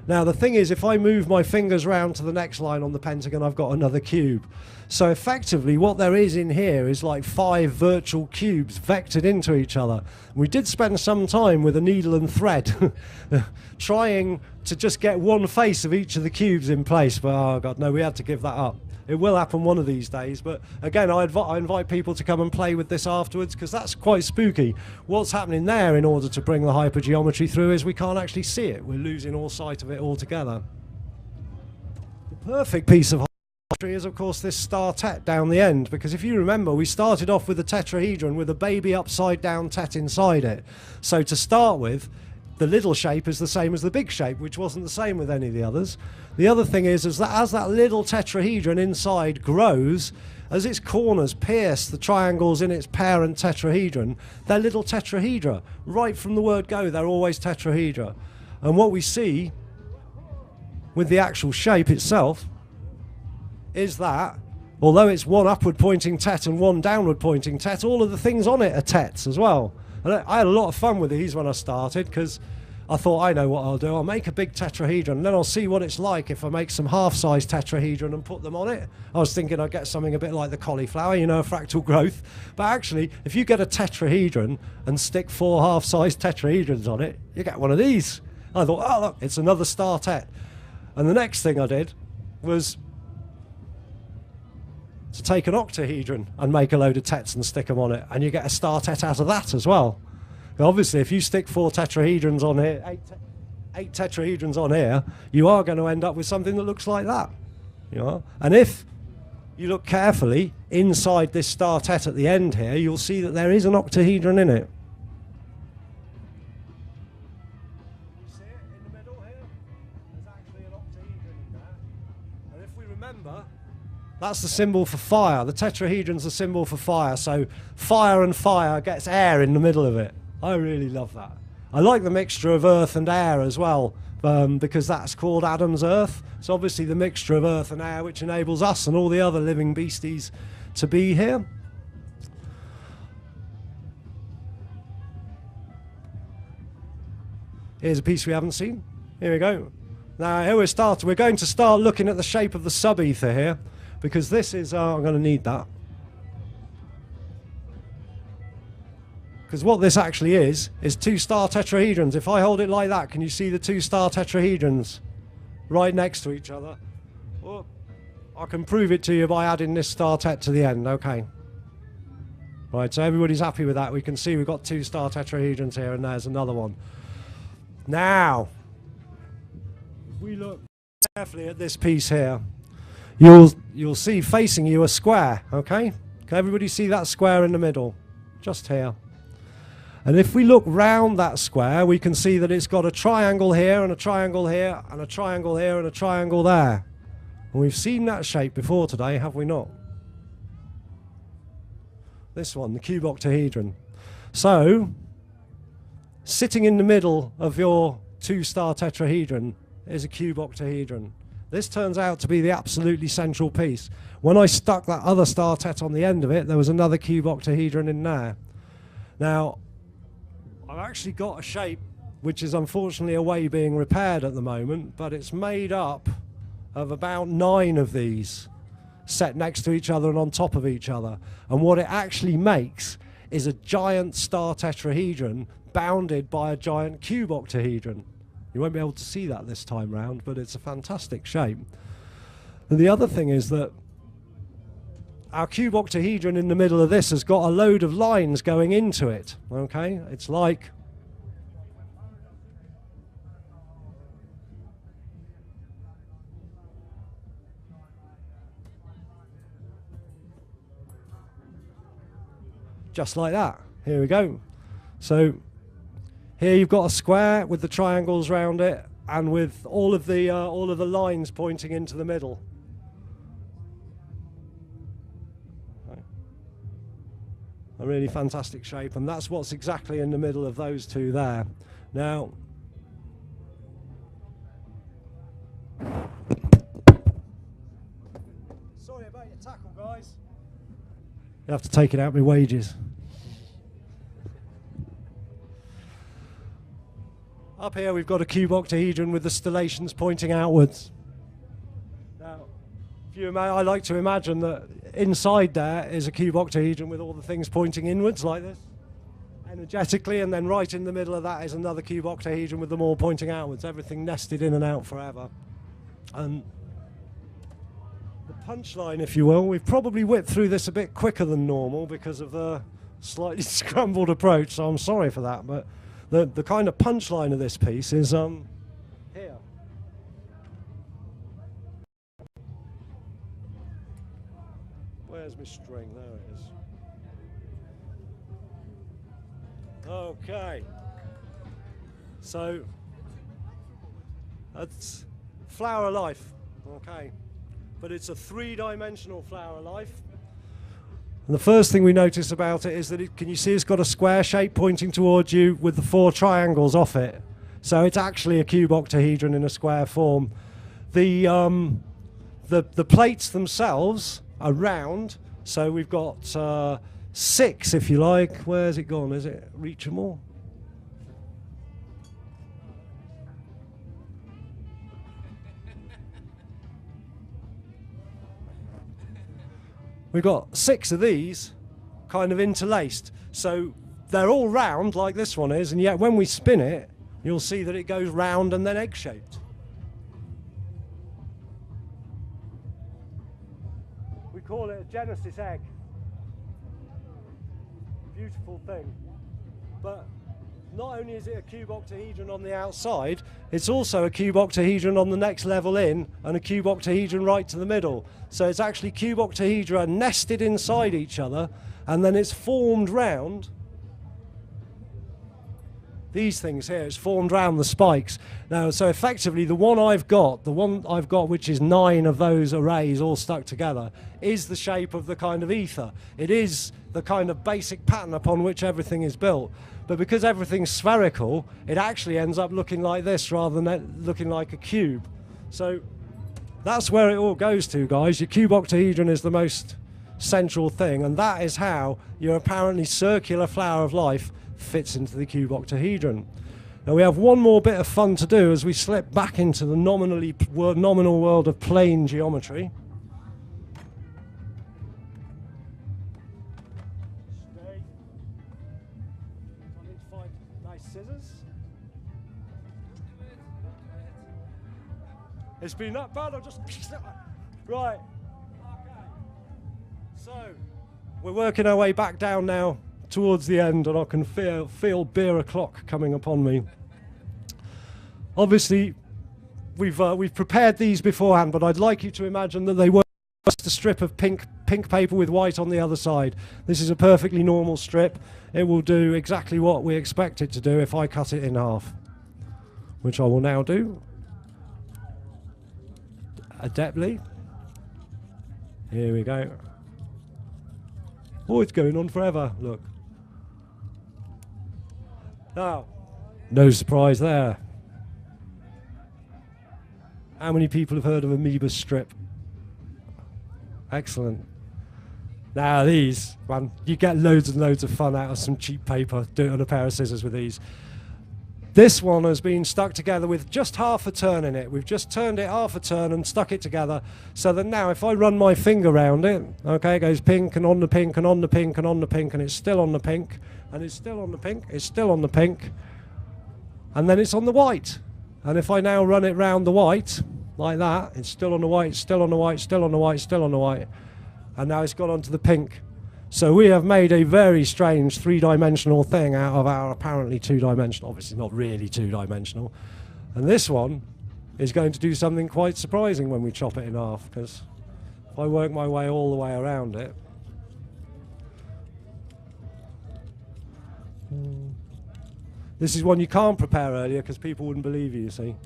Now the thing is, if I move my fingers round to the next line on the pentagon, I've got another cube. So effectively what there is in here is like 5 virtual cubes vectored into each other. We did spend some time with a needle and thread trying to just get one face of each of the cubes in place, but oh god no, we had to give that up. It will happen one of these days, but again I invite people to come and play with this afterwards because that's quite spooky. What's happening there in order to bring the hypergeometry through is we can't actually see it. We're losing all sight of it altogether. The perfect piece of geometry is of course this star tet down the end, because if you remember we started off with a tetrahedron with a baby upside down tet inside it. So to start with, the little shape is the same as the big shape, which wasn't the same with any of the others. The other thing is that as that little tetrahedron inside grows, as its corners pierce the triangles in its parent tetrahedron, they're little tetrahedra. Right from the word go, they're always tetrahedra. And what we see with the actual shape itself is that, although it's one upward pointing tet and one downward pointing tet, all of the things on it are tets as well. And I had a lot of fun with these when I started because I thought, I know what I'll do. I'll make a big tetrahedron and then I'll see what it's like if I make some half-size tetrahedron and put them on it. I was thinking I'd get something a bit like the cauliflower, you know, a fractal growth. But actually, if you get a tetrahedron and stick 4 half-size tetrahedrons on it, you get one of these. I thought, oh look, it's another star tet. And the next thing I did was to take an octahedron and make a load of tets and stick them on it, and you get a star tet out of that as well. Now, obviously, if you stick 4 tetrahedrons on here, 8 tetrahedrons on here, you are going to end up with something that looks like that. You know? And if you look carefully inside this star tet at the end here, you'll see that there is an octahedron in it. You see it in the middle here? There's actually an octahedron in there. And if we remember, that's the symbol for fire. The tetrahedron's the symbol for fire. So fire and fire gets air in the middle of it. I really love that. I like the mixture of earth and air as well, because that's called Adam's earth. So obviously the mixture of earth and air which enables us and all the other living beasties to be here. Here's a piece we haven't seen. Here we go. Now here we're going to start looking at the shape of the sub-ether here, because this is, I'm going to need that. Because what this actually is 2 star tetrahedrons. If I hold it like that, can you see the 2 star tetrahedrons right next to each other? Well, I can prove it to you by adding this star tet to the end, okay. Right, so everybody's happy with that. We can see we've got 2 star tetrahedrons here, and there's another one. Now, if we look carefully at this piece here, you'll see facing you a square, okay? Can everybody see that square in the middle? Just here. And if we look round that square, we can see that it's got a triangle here, and a triangle here, and a triangle here, and a triangle there. And we've seen that shape before today, have we not? This one, the cube octahedron. So, sitting in the middle of your 2 star tetrahedron is a cube octahedron. This turns out to be the absolutely central piece. When I stuck that other star tet on the end of it, there was another cube octahedron in there. Now, I've actually got a shape which is unfortunately away being repaired at the moment, but it's made up of about 9 of these set next to each other and on top of each other. And what it actually makes is a giant star tetrahedron bounded by a giant cube octahedron. You won't be able to see that this time round, but it's a fantastic shape. And the other thing is that our cube octahedron in the middle of this has got a load of lines going into it, okay? It's like just like that. Here we go. So here you've got a square with the triangles round it, and with all of the lines pointing into the middle. A really fantastic shape, and that's what's exactly in the middle of those two there. Now, sorry about your tackle, guys. You have to take it out of my wages. Up here we've got a cube octahedron with the stellations pointing outwards. Now, I like to imagine that inside there is a cube octahedron with all the things pointing inwards like this, energetically, and then right in the middle of that is another cube octahedron with them all pointing outwards, everything nested in and out forever. And the punchline, if you will, we've probably whipped through this a bit quicker than normal because of the slightly scrambled approach, so I'm sorry for that, but the kind of punchline of this piece is here. Where's my string? There it is. Okay. So, that's flower life. Okay. But it's a 3-dimensional flower life. And the first thing we notice about it is that can you see it's got a square shape pointing towards you with the 4 triangles off it. So it's actually a cube octahedron in a square form. The plates themselves are round, so we've got 6, if you like. Where's it gone? Is it reachable? We've got 6 of these kind of interlaced. So they're all round like this one is, and yet when we spin it, you'll see that it goes round and then egg-shaped. We call it a Genesis egg. Beautiful thing. But not only is it a cube octahedron on the outside, it's also a cube octahedron on the next level in, and a cube octahedron right to the middle. So it's actually cube octahedra nested inside each other, and then it's formed round these things here. It's formed round the spikes. Now, so effectively the one I've got, which is 9 of those arrays all stuck together, is the shape of the kind of ether. It is the kind of basic pattern upon which everything is built. But because everything's spherical, it actually ends up looking like this rather than looking like a cube. So that's where it all goes to, guys. Your cube octahedron is the most central thing, and that is how your apparently circular flower of life fits into the cube octahedron. Now we have one more bit of fun to do as we slip back into the nominal world of plane geometry. I need to find nice scissors. It's been that bad, I'll just... Right. Okay. So, we're working our way back down now towards the end, and I can feel beer o'clock coming upon me. Obviously, we've prepared these beforehand, but I'd like you to imagine that they were just a strip of pink paper with white on the other side. This is a perfectly normal strip. It will do exactly what we expect it to do if I cut it in half, which I will now do adeptly. Here we go. Oh, it's going on forever, look. Now, no surprise there. How many people have heard of amoeba strip? Excellent. Now these, man, you get loads and loads of fun out of some cheap paper. Do it on a pair of scissors with these. This one has been stuck together with just half a turn in it. We've just turned it half a turn and stuck it together so that now if I run my finger around it, okay, it goes pink and on the pink and on the pink and on the pink, and it's still on the pink, and it's still on the pink, it's still on the pink, and then it's on the white. And if I now run it round the white, like that, it's still on the white, still on the white, still on the white, still on the white, and now it's gone onto the pink. So we have made a very strange three-dimensional thing out of our apparently two-dimensional, obviously not really two-dimensional. And this one is going to do something quite surprising when we chop it in half, because if I work my way all the way around it, this is one you can't prepare earlier because people wouldn't believe you see.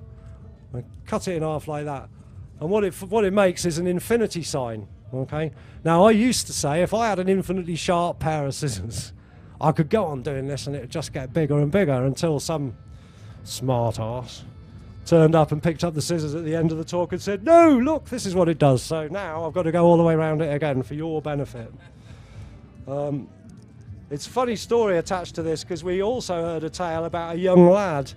I cut it in half like that. And what it makes is an infinity sign. Okay. Now I used to say if I had an infinitely sharp pair of scissors, I could go on doing this and it would just get bigger and bigger until some smart ass turned up and picked up the scissors at the end of the talk and said, "No, look, this is what it does." So now I've got to go all the way around it again for your benefit. It's a funny story attached to this because we also heard a tale about a young lad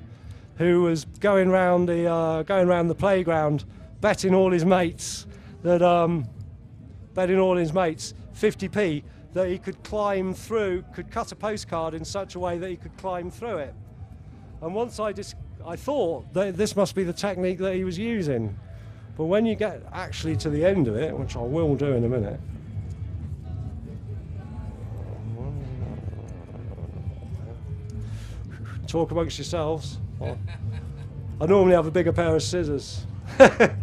who was going round the playground betting all his mates that 50p that he could climb through, could cut a postcard in such a way that he could climb through it. And once I thought that this must be the technique that he was using. But when you get actually to the end of it, which I will do in a minute, talk amongst yourselves. I normally have a bigger pair of scissors. Come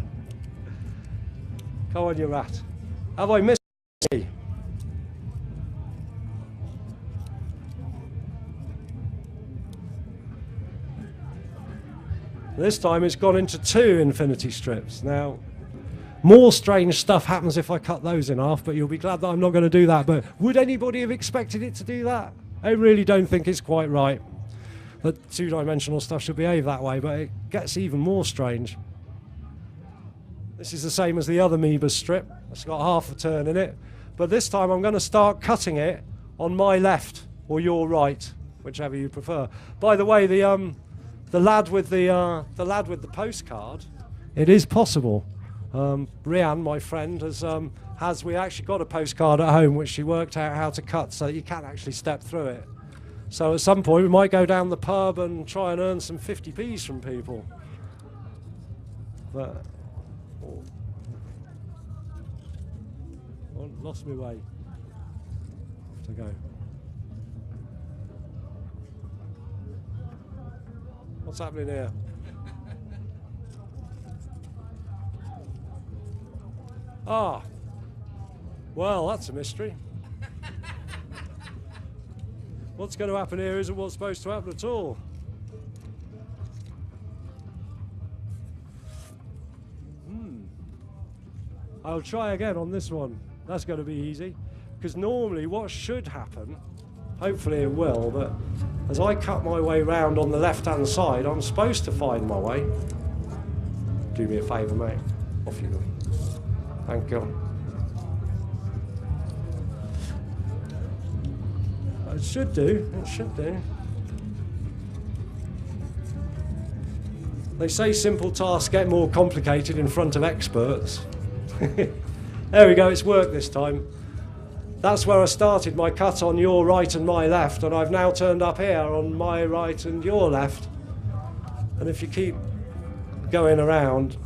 on, you rat. Have I missed me? This time it's gone into 2 infinity strips. Now, more strange stuff happens if I cut those in half, but you'll be glad that I'm not going to do that. But would anybody have expected it to do that? I really don't think it's quite right that two-dimensional stuff should behave that way, but it gets even more strange. This is the same as the other amoeba strip. It's got half a turn in it. But this time I'm going to start cutting it on my left or your right, whichever you prefer. By the way, the lad with the postcard, it is possible. Rianne, my friend, we actually got a postcard at home which she worked out how to cut so that you can actually step through it. So at some point we might go down the pub and try and earn some 50p's from people. But lost my way. Have to go. What's happening here? Ah, well, that's a mystery. What's going to happen here isn't what's supposed to happen at all. I'll try again on this one. That's going to be easy, because normally what should happen, hopefully it will, but as I cut my way round on the left-hand side, I'm supposed to find my way. Do me a favour, mate. Off you go. Thank you. It should do. It should do. They say simple tasks get more complicated in front of experts. There we go, it's worked this time. That's where I started my cut on your right and my left, and I've now turned up here on my right and your left. And if you keep going around,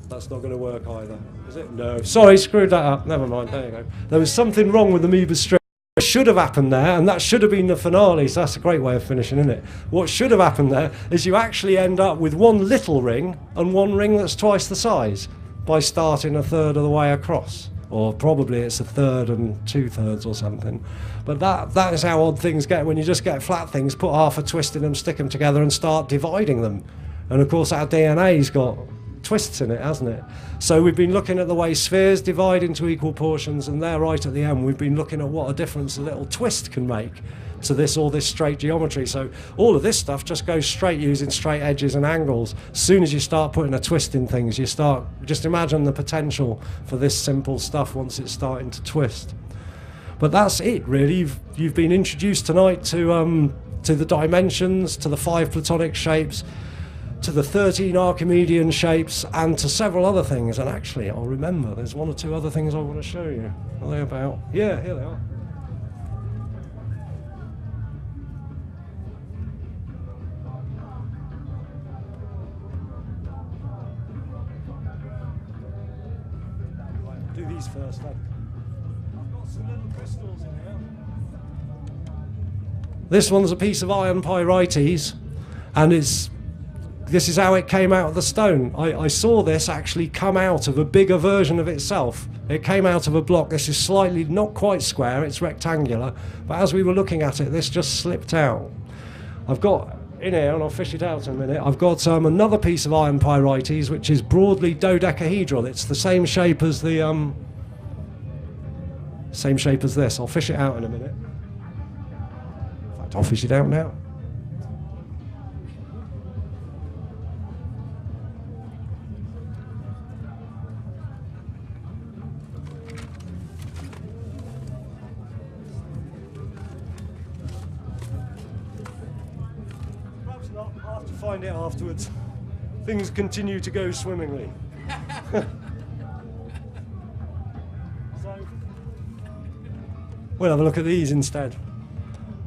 that's not going to work either, is it? No. Sorry, screwed that up. Never mind. There you go. There was something wrong with the Amoeba strip. What should have happened there, and that should have been the finale, so that's a great way of finishing, isn't it? What should have happened there is you actually end up with one little ring and one ring that's twice the size by starting a third of the way across. Or probably it's a third and 2/3 or something. But that is how odd things get when you just get flat things, put half a twist in them, stick them together and start dividing them. And of course our DNA's got twists in it, hasn't it? So we've been looking at the way spheres divide into equal portions, and there right at the end we've been looking at what a difference a little twist can make to this straight geometry. So all of this stuff just goes straight using straight edges and angles. As soon as you start putting a twist in things, you start, just imagine the potential for this simple stuff once it's starting to twist. But that's it really. You've been introduced tonight to the dimensions, to the 5 platonic shapes, to the 13 Archimedean shapes, and to several other things. And actually, I'll remember, there's 1 or 2 other things I want to show you. Are they about? Yeah, here they are. Right, do these first then. I've got some little crystals in here. This one's a piece of iron pyrites, and this is how it came out of the stone. I saw this actually come out of a bigger version of itself. It came out of a block. This is slightly, not quite square, it's rectangular. But as we were looking at it, this just slipped out. I've got in here, and I'll fish it out in a minute, I've got another piece of iron pyrites, which is broadly dodecahedral. It's the same shape as the, same shape as this. I'll fish it out in a minute. In fact, I'll fish it out now. Find it afterwards. Things continue to go swimmingly. So, we'll have a look at these instead.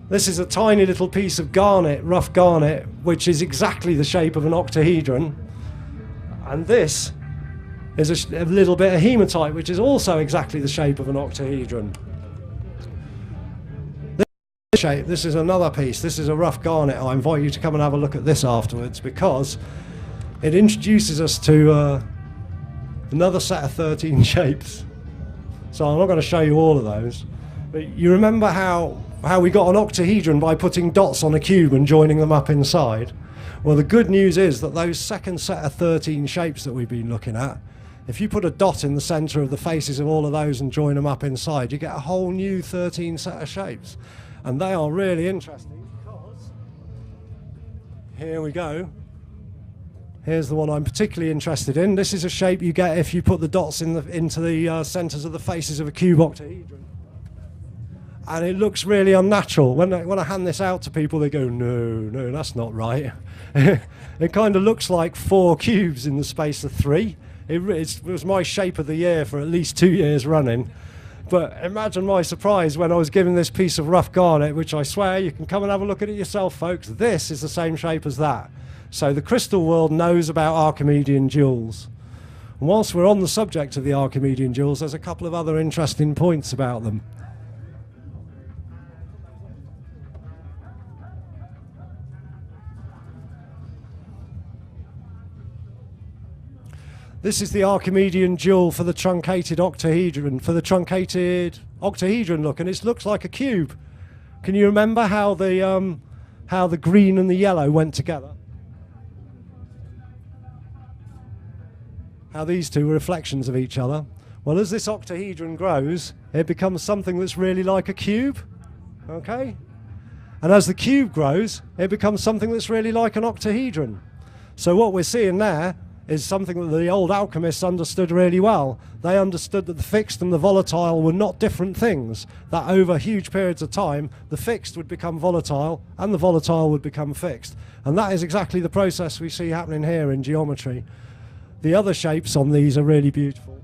This is a tiny little piece of garnet, rough garnet, which is exactly the shape of an octahedron. And this is a little bit of hematite, which is also exactly the shape of an octahedron. Shape. This is another piece. This is a rough garnet. I invite you to come and have a look at this afterwards, because it introduces us to another set of 13 shapes. So I'm not going to show you all of those, but you remember how we got an octahedron by putting dots on a cube and joining them up inside? Well, the good news is that those second set of 13 shapes that we've been looking at, if you put a dot in the center of the faces of all of those and join them up inside, you get a whole new 13 set of shapes. And they are really interesting because, here we go. Here's the one I'm particularly interested in. This is a shape you get if you put the dots into the centers of the faces of a cube octahedron. And it looks really unnatural. When I hand this out to people, they go, no, that's not right. It kind of looks like 4 cubes in the space of 3. It was my shape of the year for at least 2 years running. But imagine my surprise when I was given this piece of rough garnet, which I swear you can come and have a look at it yourself, folks. This is the same shape as that. So the crystal world knows about Archimedean jewels. And whilst we're on the subject of the Archimedean jewels, there's a couple of other interesting points about them. This is the Archimedean jewel for the truncated octahedron, look, and it looks like a cube. Can you remember how the green and the yellow went together? How these two were reflections of each other? Well, as this octahedron grows, it becomes something that's really like a cube, okay? And as the cube grows, it becomes something that's really like an octahedron. So what we're seeing there is something that the old alchemists understood really well. They understood that the fixed and the volatile were not different things, that over huge periods of time the fixed would become volatile and the volatile would become fixed. And that is exactly the process we see happening here in geometry. The other shapes on these are really beautiful.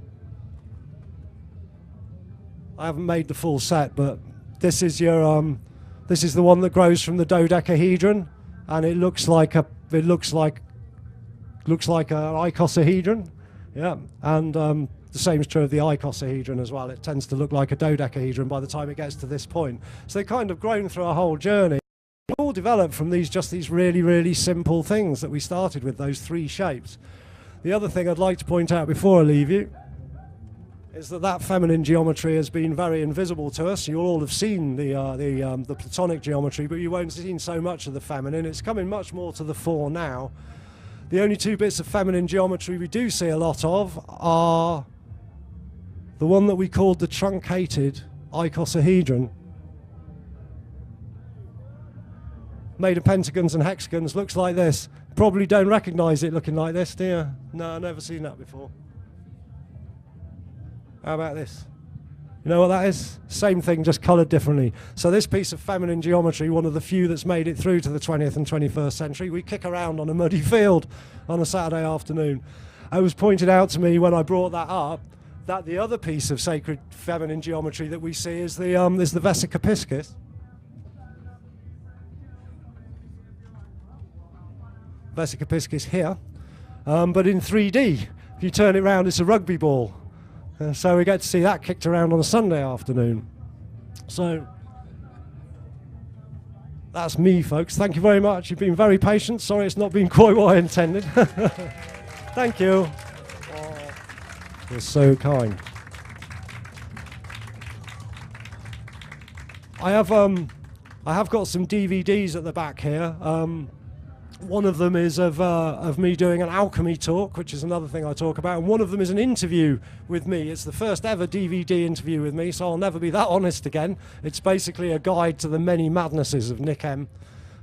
I haven't made the full set, but this is your this is the one that grows from the dodecahedron, and it looks like an icosahedron, yeah. And the same is true of the icosahedron as well. It tends to look like a dodecahedron by the time it gets to this point. So they've kind of grown through a whole journey. It all developed from these really, really simple things that we started with, those three shapes. The other thing I'd like to point out before I leave you is that feminine geometry has been very invisible to us. You'll all have seen the Platonic geometry, but you won't have seen so much of the feminine. It's coming much more to the fore now. The only two bits of feminine geometry we do see a lot of are the one that we called the truncated icosahedron, made of pentagons and hexagons, looks like this. Probably don't recognise it looking like this, do you? No, I've never seen that before. How about this? You know what that is? Same thing, just coloured differently. So this piece of feminine geometry, one of the few that's made it through to the 20th and 21st century, we kick around on a muddy field on a Saturday afternoon. It was pointed out to me when I brought that up that the other piece of sacred feminine geometry that we see is the Vesica Piscis. Vesica Piscis here, but in 3D. If you turn it around, it's a rugby ball. So we get to see that kicked around on a Sunday afternoon. So that's me, folks. Thank you very much. You've been very patient. Sorry it's not been quite what I intended. Thank you. Oh, you're so kind. I have got some DVDs at the back here. One of them is of me doing an alchemy talk, which is another thing I talk about, and one of them is an interview with me. It's the first ever DVD interview with me, so I'll never be that honest again. It's basically a guide to the many madnesses of Nick M.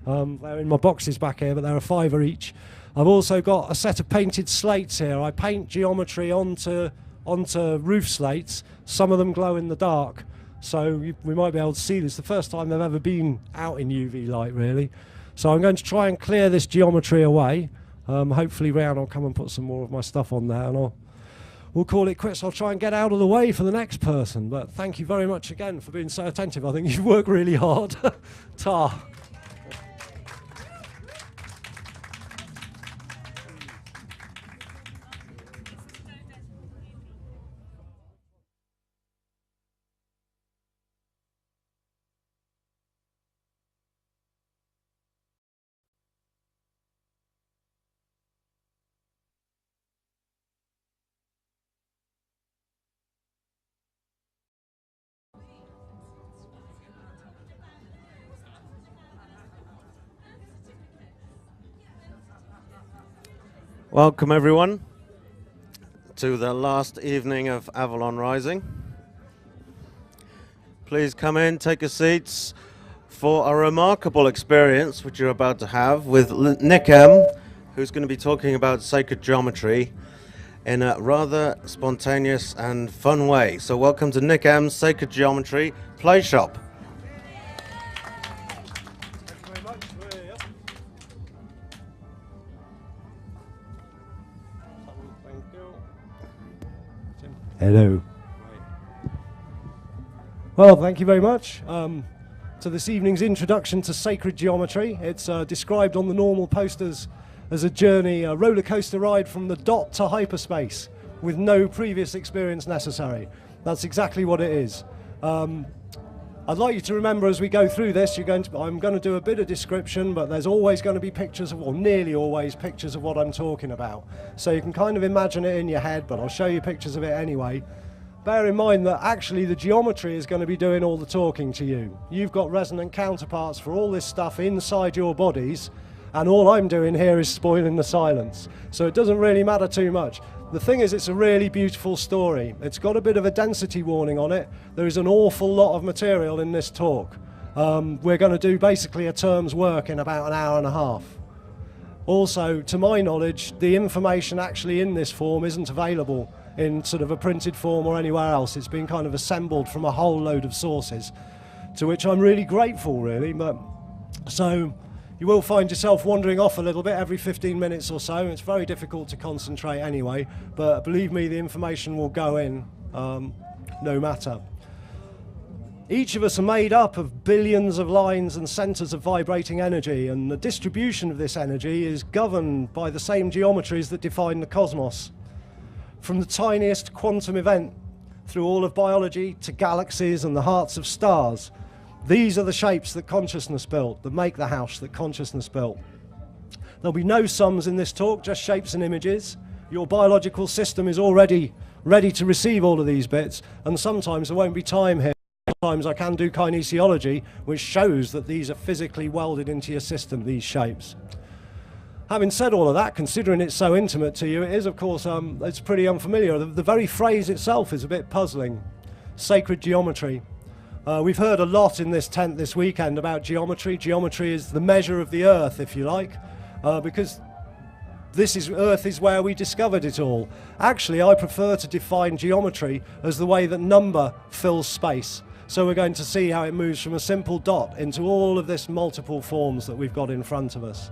They're in my boxes back here, but they're $5 each. I've also got a set of painted slates here. I paint geometry onto roof slates. Some of them glow in the dark, so we might be able to see this. The first time they've ever been out in UV light, really. So I'm going to try and clear this geometry away. Hopefully Ryan will come and put some more of my stuff on there, and we'll call it quits. I'll try and get out of the way for the next person. But thank you very much again for being so attentive. I think you've worked really hard. Ta. Welcome everyone to the last evening of Avalon Rising. Please come in, take your seats for a remarkable experience which you're about to have with Nick M, who's going to be talking about sacred geometry in a rather spontaneous and fun way. So welcome to Nick M's Sacred Geometry Play Shop. Hello. Well, thank you very much. To this evening's introduction to sacred geometry. It's described on the normal posters as a journey, a roller coaster ride from the dot to hyperspace with no previous experience necessary. That's exactly what it is. I'd like you to remember as we go through this, I'm going to do a bit of description, but there's always going to be pictures of, or nearly always pictures of what I'm talking about. So you can kind of imagine it in your head, but I'll show you pictures of it anyway. Bear in mind that actually the geometry is going to be doing all the talking to you. You've got resonant counterparts for all this stuff inside your bodies, and all I'm doing here is spoiling the silence. So it doesn't really matter too much. The thing is, it's a really beautiful story. It's got a bit of a density warning on it. There is an awful lot of material in this talk. We're going to do basically a term's work in about an hour and a half. Also, to my knowledge, the information actually in this form isn't available in sort of a printed form or anywhere else. It's been kind of assembled from a whole load of sources, to which I'm really grateful, really. But so you will find yourself wandering off a little bit every 15 minutes or so. It's very difficult to concentrate anyway, but believe me, the information will go in no matter. Each of us are made up of billions of lines and centres of vibrating energy, and the distribution of this energy is governed by the same geometries that define the cosmos. From the tiniest quantum event through all of biology to galaxies and the hearts of stars, these are the shapes that consciousness built, that make the house that consciousness built. There'll be no sums in this talk, just shapes and images. Your biological system is already ready to receive all of these bits, and sometimes there won't be time here. Sometimes I can do kinesiology, which shows that these are physically welded into your system, these shapes. Having said all of that, considering it's so intimate to you, it is, of course, it's pretty unfamiliar. The very phrase itself is a bit puzzling. Sacred geometry. We've heard a lot in this tent this weekend about geometry. Geometry is the measure of the earth, if you like, because Earth is where we discovered it all. Actually, I prefer to define geometry as the way that number fills space. So we're going to see how it moves from a simple dot into all of this multiple forms that we've got in front of us.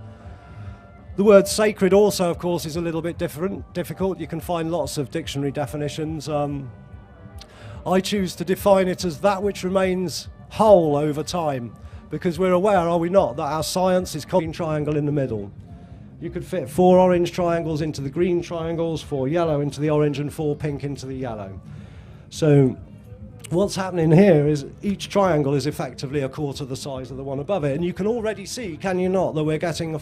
The word sacred also, of course, is a little bit difficult. You can find lots of dictionary definitions. I choose to define it as that which remains whole over time, because we're aware, are we not, that our science is a green triangle in the middle. You could fit 4 orange triangles into the green triangles, 4 yellow into the orange, and 4 pink into the yellow. So what's happening here is each triangle is effectively a quarter the size of the one above it. And you can already see, can you not, that we're getting a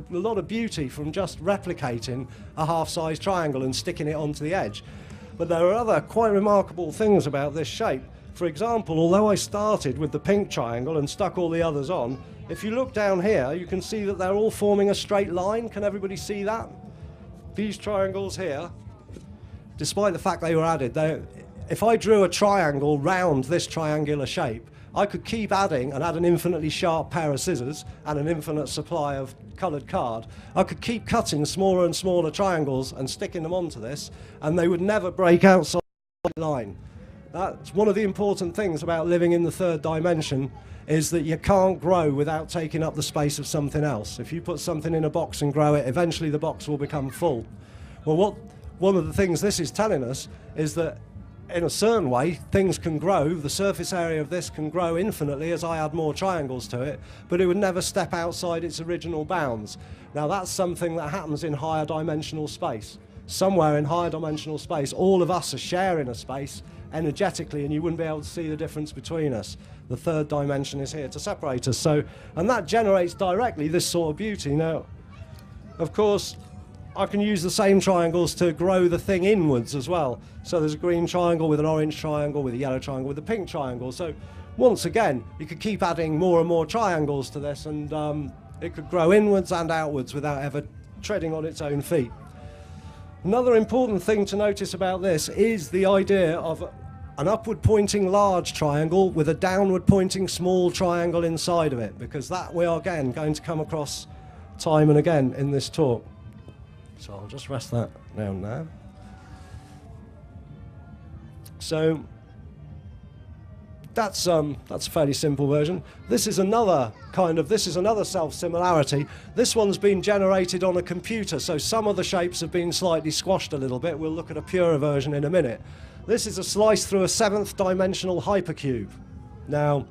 lot of beauty from just replicating a half-size triangle and sticking it onto the edge. But there are other quite remarkable things about this shape. For example, although I started with the pink triangle and stuck all the others on, if you look down here, you can see that they're all forming a straight line. Can everybody see that? These triangles here, despite the fact they were added, if I drew a triangle round this triangular shape, I could keep adding and add an infinitely sharp pair of scissors and an infinite supply of coloured card. I could keep cutting smaller and smaller triangles and sticking them onto this, and they would never break outside the line. That's one of the important things about living in the third dimension, is that you can't grow without taking up the space of something else. If you put something in a box and grow it, eventually the box will become full. Well, one of the things this is telling us is that in a certain way, things can grow. The surface area of this can grow infinitely as I add more triangles to it, but it would never step outside its original bounds. Now, that's something that happens in higher dimensional space. Somewhere in higher dimensional space, all of us are sharing a space energetically, and you wouldn't be able to see the difference between us. The third dimension is here to separate us. And that generates directly this sort of beauty. Now, of course, I can use the same triangles to grow the thing inwards as well. So there's a green triangle with an orange triangle, with a yellow triangle, with a pink triangle. So once again, you could keep adding more and more triangles to this, and it could grow inwards and outwards without ever treading on its own feet. Another important thing to notice about this is the idea of an upward pointing large triangle with a downward pointing small triangle inside of it, because that we are again going to come across time and again in this talk. So I'll just rest that down now. So that's a fairly simple version. This is another self-similarity. This one's been generated on a computer, so some of the shapes have been slightly squashed a little bit. We'll look at a purer version in a minute. This is a slice through a 7th dimensional hypercube. Now,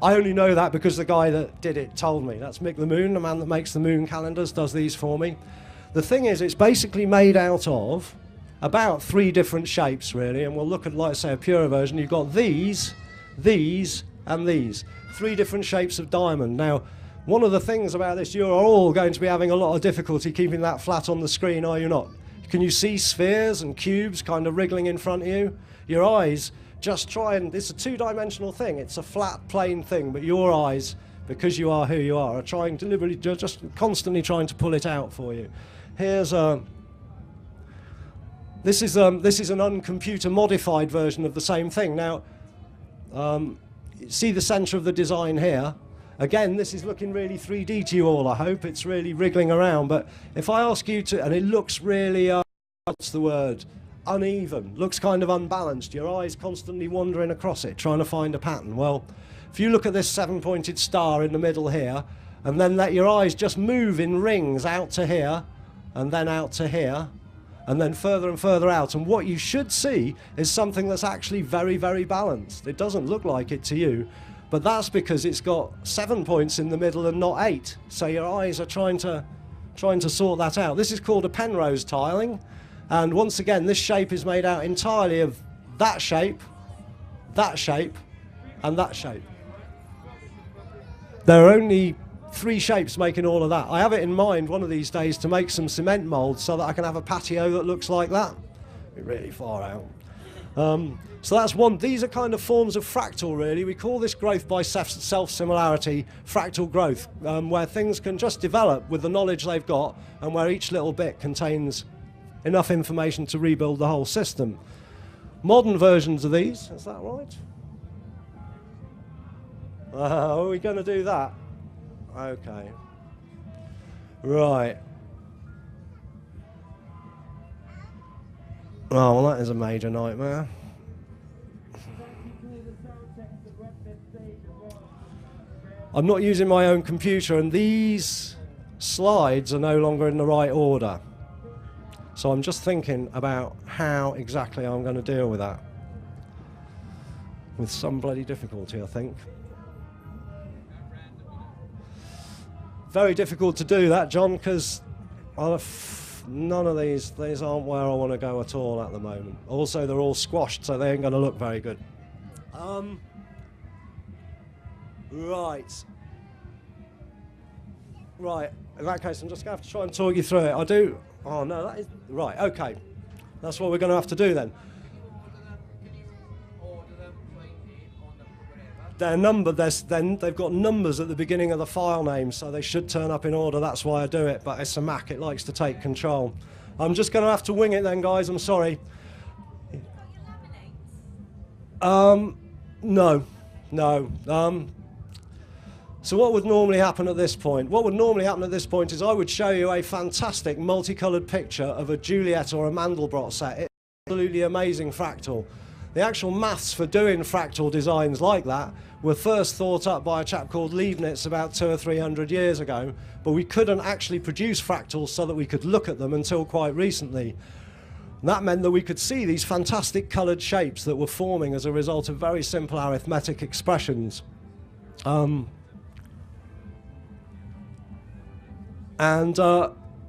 I only know that because the guy that did it told me. That's Mick the Moon, the man that makes the moon calendars, does these for me. The thing is, it's basically made out of about 3 different shapes, really, and we'll look at, like I say, a purer version. You've got these, and these. 3 different shapes of diamond. Now, one of the things about this, you're all going to be having a lot of difficulty keeping that flat on the screen, are you not? Can you see spheres and cubes kind of wriggling in front of you? Your eyes just try and, it's a 2-dimensional thing. It's a flat, plain thing, but your eyes, because you are who you are trying deliberately, just constantly trying to pull it out for you. Here's this is an uncomputer modified version of the same thing. Now, see the center of the design here. Again, this is looking really 3D to you all, I hope. It's really wriggling around. But if I ask you to, and it looks really, what's the word? Uneven. Looks kind of unbalanced. Your eyes constantly wandering across it, trying to find a pattern. Well, if you look at this 7-pointed star in the middle here, and then let your eyes just move in rings out to here, and then out to here, and then further and further out. And what you should see is something that's actually very, very balanced. It doesn't look like it to you, but that's because it's got 7 points in the middle and not 8. So your eyes are trying to sort that out. This is called a Penrose tiling. And once again, this shape is made out entirely of that shape, and that shape. There are only 3 shapes making all of that. I have it in mind one of these days to make some cement moulds so that I can have a patio that looks like that. Be really far out. So that's one. These are kind of forms of fractal, really. We call this growth by self-similarity fractal growth, where things can just develop with the knowledge they've got, and where each little bit contains enough information to rebuild the whole system. Modern versions of these, is that right? Are we going to do that? Okay. Right. Oh, well, that is a major nightmare. I'm not using my own computer, and these slides are no longer in the right order. So I'm just thinking about how exactly I'm going to deal with that. With some bloody difficulty, I think. Very difficult to do that, John, because none of these aren't where I want to go at all at the moment. Also, they're all squashed, so they ain't going to look very good. Right. Right, in that case, I'm just going to have to try and talk you through it. I do... Oh, no, that is... Right, okay. That's what we're going to have to do, then. They're numbered. They've got numbers at the beginning of the file name, so they should turn up in order. That's why I do it, but it's a Mac. It likes to take control. I'm just going to have to wing it then, guys. I'm sorry. No. So what would normally happen at this point? What would normally happen at this point is I would show you a fantastic multicoloured picture of a Juliet or a Mandelbrot set. It's absolutely amazing fractal. The actual maths for doing fractal designs like that were first thought up by a chap called Leibniz about 200 or 300 years ago, but we couldn't actually produce fractals so that we could look at them until quite recently. And that meant that we could see these fantastic coloured shapes that were forming as a result of very simple arithmetic expressions.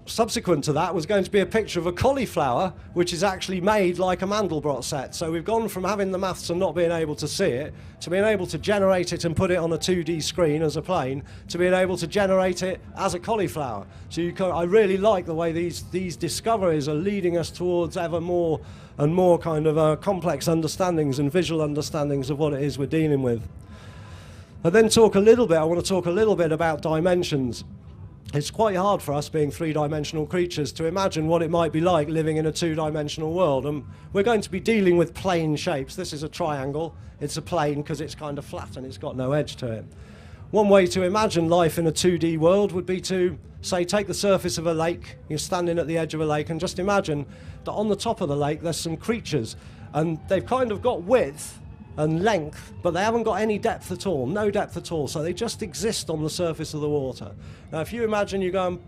Subsequent to that was going to be a picture of a cauliflower, which is actually made like a Mandelbrot set. So we've gone from having the maths and not being able to see it, to being able to generate it and put it on a 2D screen as a plane, to being able to generate it as a cauliflower. So I really like the way these discoveries are leading us towards ever more and more kind of complex understandings and visual understandings of what it is we're dealing with. I want to talk a little bit about dimensions. It's quite hard for us, being 3-dimensional creatures, to imagine what it might be like living in a 2-dimensional world. And we're going to be dealing with plane shapes. This is a triangle. It's a plane because it's kind of flat and it's got no edge to it. One way to imagine life in a 2D world would be to, say, take the surface of a lake. You're standing at the edge of a lake, and just imagine that on the top of the lake there's some creatures, and they've kind of got width and length, but they haven't got any depth at all, no depth at all, so they just exist on the surface of the water. Now, if you imagine you go and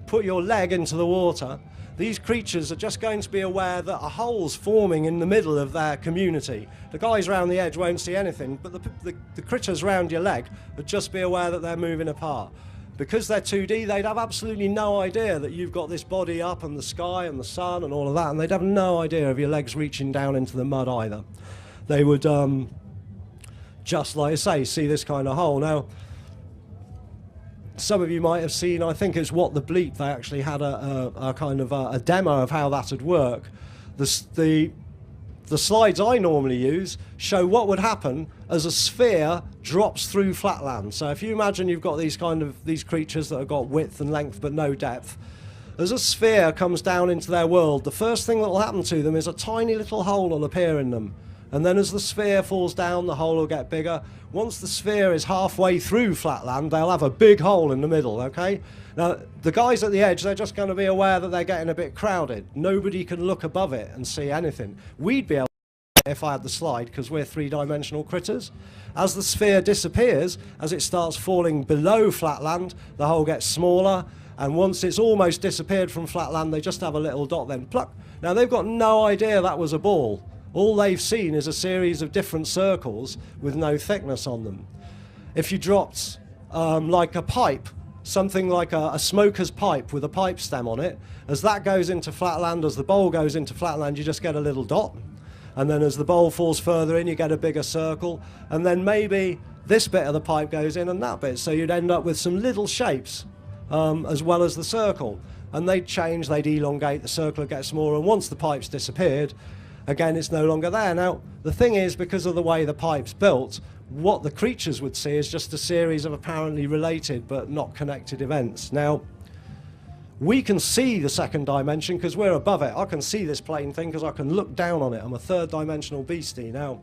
put your leg into the water, these creatures are just going to be aware that a hole's forming in the middle of their community. The guys around the edge won't see anything, but the critters around your leg would just be aware that they're moving apart. Because they're 2D, they'd have absolutely no idea that you've got this body up and the sky and the sun and all of that, and they'd have no idea of your legs reaching down into the mud either. They would, just like I say, see this kind of hole. Now, some of you might have seen, I think it's What the Bleep, they actually had a kind of a demo of how that would work. The slides I normally use show what would happen as a sphere drops through flatland. So if you imagine you've got these creatures that have got width and length but no depth, as a sphere comes down into their world, the first thing that will happen to them is a tiny little hole will appear in them. And then as the sphere falls down, the hole will get bigger. Once the sphere is halfway through flatland, they'll have a big hole in the middle, okay? Now, the guys at the edge, they're just going to be aware that they're getting a bit crowded. Nobody can look above it and see anything. We'd be able to if I had the slide, because we're three-dimensional critters. As the sphere disappears, as it starts falling below flatland, the hole gets smaller, and once it's almost disappeared from flatland, they just have a little dot, then pluck. Now, they've got no idea that was a ball. All they've seen is a series of different circles with no thickness on them. If you dropped like a pipe, something like a smoker's pipe with a pipe stem on it, as that goes into flatland, as the bowl goes into flatland, you just get a little dot. And then as the bowl falls further in, you get a bigger circle. And then maybe this bit of the pipe goes in and that bit. So you'd end up with some little shapes as well as the circle. And they'd change, they'd elongate, the circle would get smaller. And once the pipe's disappeared, again, it's no longer there. Now, the thing is, because of the way the pipe's built, what the creatures would see is just a series of apparently related but not connected events. Now, we can see the second dimension because we're above it. I can see this plane thing because I can look down on it. I'm a third-dimensional beastie. Now,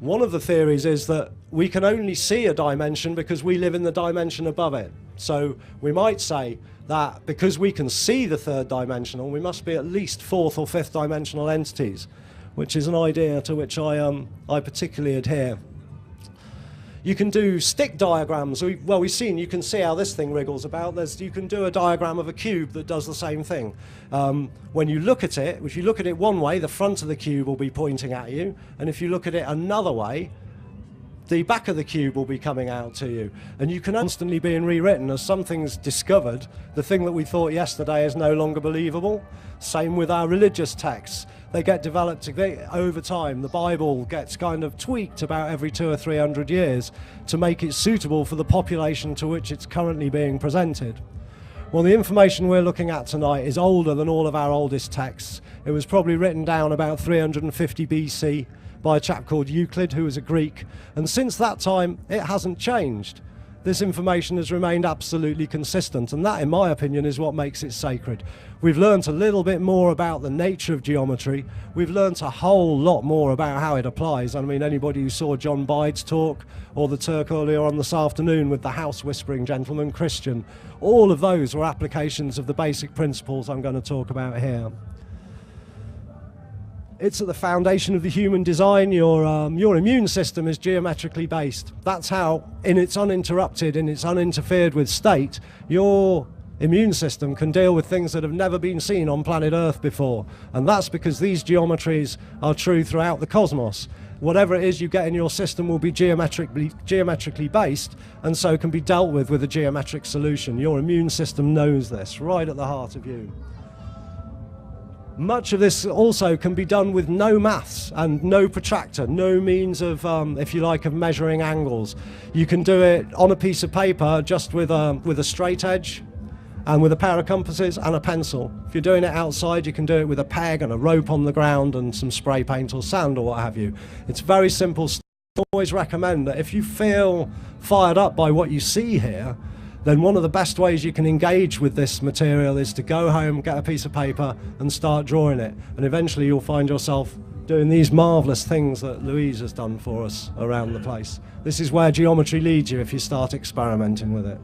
one of the theories is that we can only see a dimension because we live in the dimension above it. So we might say that because we can see the third dimensional, we must be at least fourth or fifth dimensional entities, which is an idea to which I particularly adhere. You can do stick diagrams. We've seen, you can see how this thing wriggles about. You can do a diagram of a cube that does the same thing. When you look at it, if you look at it one way, the front of the cube will be pointing at you. And if you look at it another way, the back of the cube will be coming out to you. And you can constantly being rewritten as something's discovered. The thing that we thought yesterday is no longer believable. Same with our religious texts. They get developed over time. The Bible gets kind of tweaked about every 200 or 300 years to make it suitable for the population to which it's currently being presented. Well, the information we're looking at tonight is older than all of our oldest texts. It was probably written down about 350 BC by a chap called Euclid, who was a Greek. And since that time, it hasn't changed. This information has remained absolutely consistent, and that, in my opinion, is what makes it sacred. We've learnt a little bit more about the nature of geometry. We've learnt a whole lot more about how it applies. I mean, anybody who saw John Byde's talk, or the talk earlier on this afternoon with the house-whispering gentleman, Christian, all of those were applications of the basic principles I'm going to talk about here. It's at the foundation of the human design. Your immune system is geometrically based. That's how, in its uninterrupted, in its uninterfered with state, your immune system can deal with things that have never been seen on planet Earth before. And that's because these geometries are true throughout the cosmos. Whatever it is you get in your system will be geometrically based, and so can be dealt with a geometric solution. Your immune system knows this, right at the heart of you. Much of this also can be done with no maths and no protractor, no means of, if you like, of measuring angles. You can do it on a piece of paper just with a straight edge and with a pair of compasses and a pencil. If you're doing it outside, you can do it with a peg and a rope on the ground and some spray paint or sand or what have you. It's very simple. I always recommend that if you feel fired up by what you see here, then one of the best ways you can engage with this material is to go home, get a piece of paper and start drawing it. And eventually you'll find yourself doing these marvellous things that Louise has done for us around the place. This is where geometry leads you if you start experimenting with it.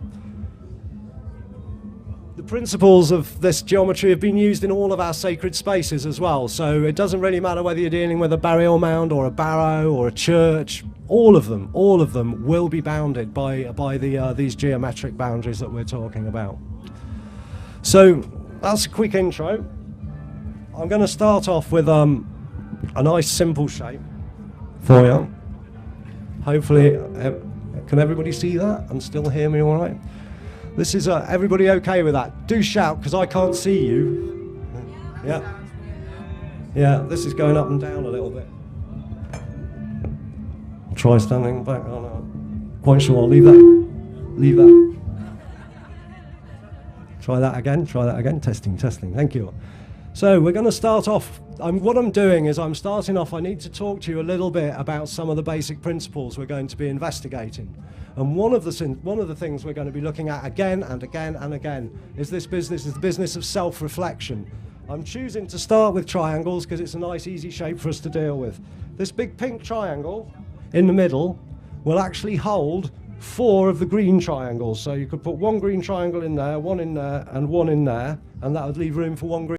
The principles of this geometry have been used in all of our sacred spaces as well, so it doesn't really matter whether you're dealing with a burial mound or a barrow or a church. All of them will be bounded by these geometric boundaries that we're talking about. So that's a quick intro. I'm going to start off with a nice simple shape for you. Hopefully, can everybody see that and still hear me all right? This is, everybody okay with that? Do shout, because I can't see you. Yeah. Yeah, this is going up and down a little bit. Try standing back. Oh no, quite sure. I'll leave that. Leave that. Try that again. Try that again. Testing, testing. Thank you. So we're going to start off. What I'm doing is I'm starting off. I need to talk to you a little bit about some of the basic principles we're going to be investigating. And one of the things we're going to be looking at again and again and again is the business of self-reflection. I'm choosing to start with triangles because it's a nice, easy shape for us to deal with. This big pink triangle in the middle will actually hold 4 of the green triangles. So you could put 1 green triangle in there, 1 in there, and 1 in there, and that would leave room for 1 green.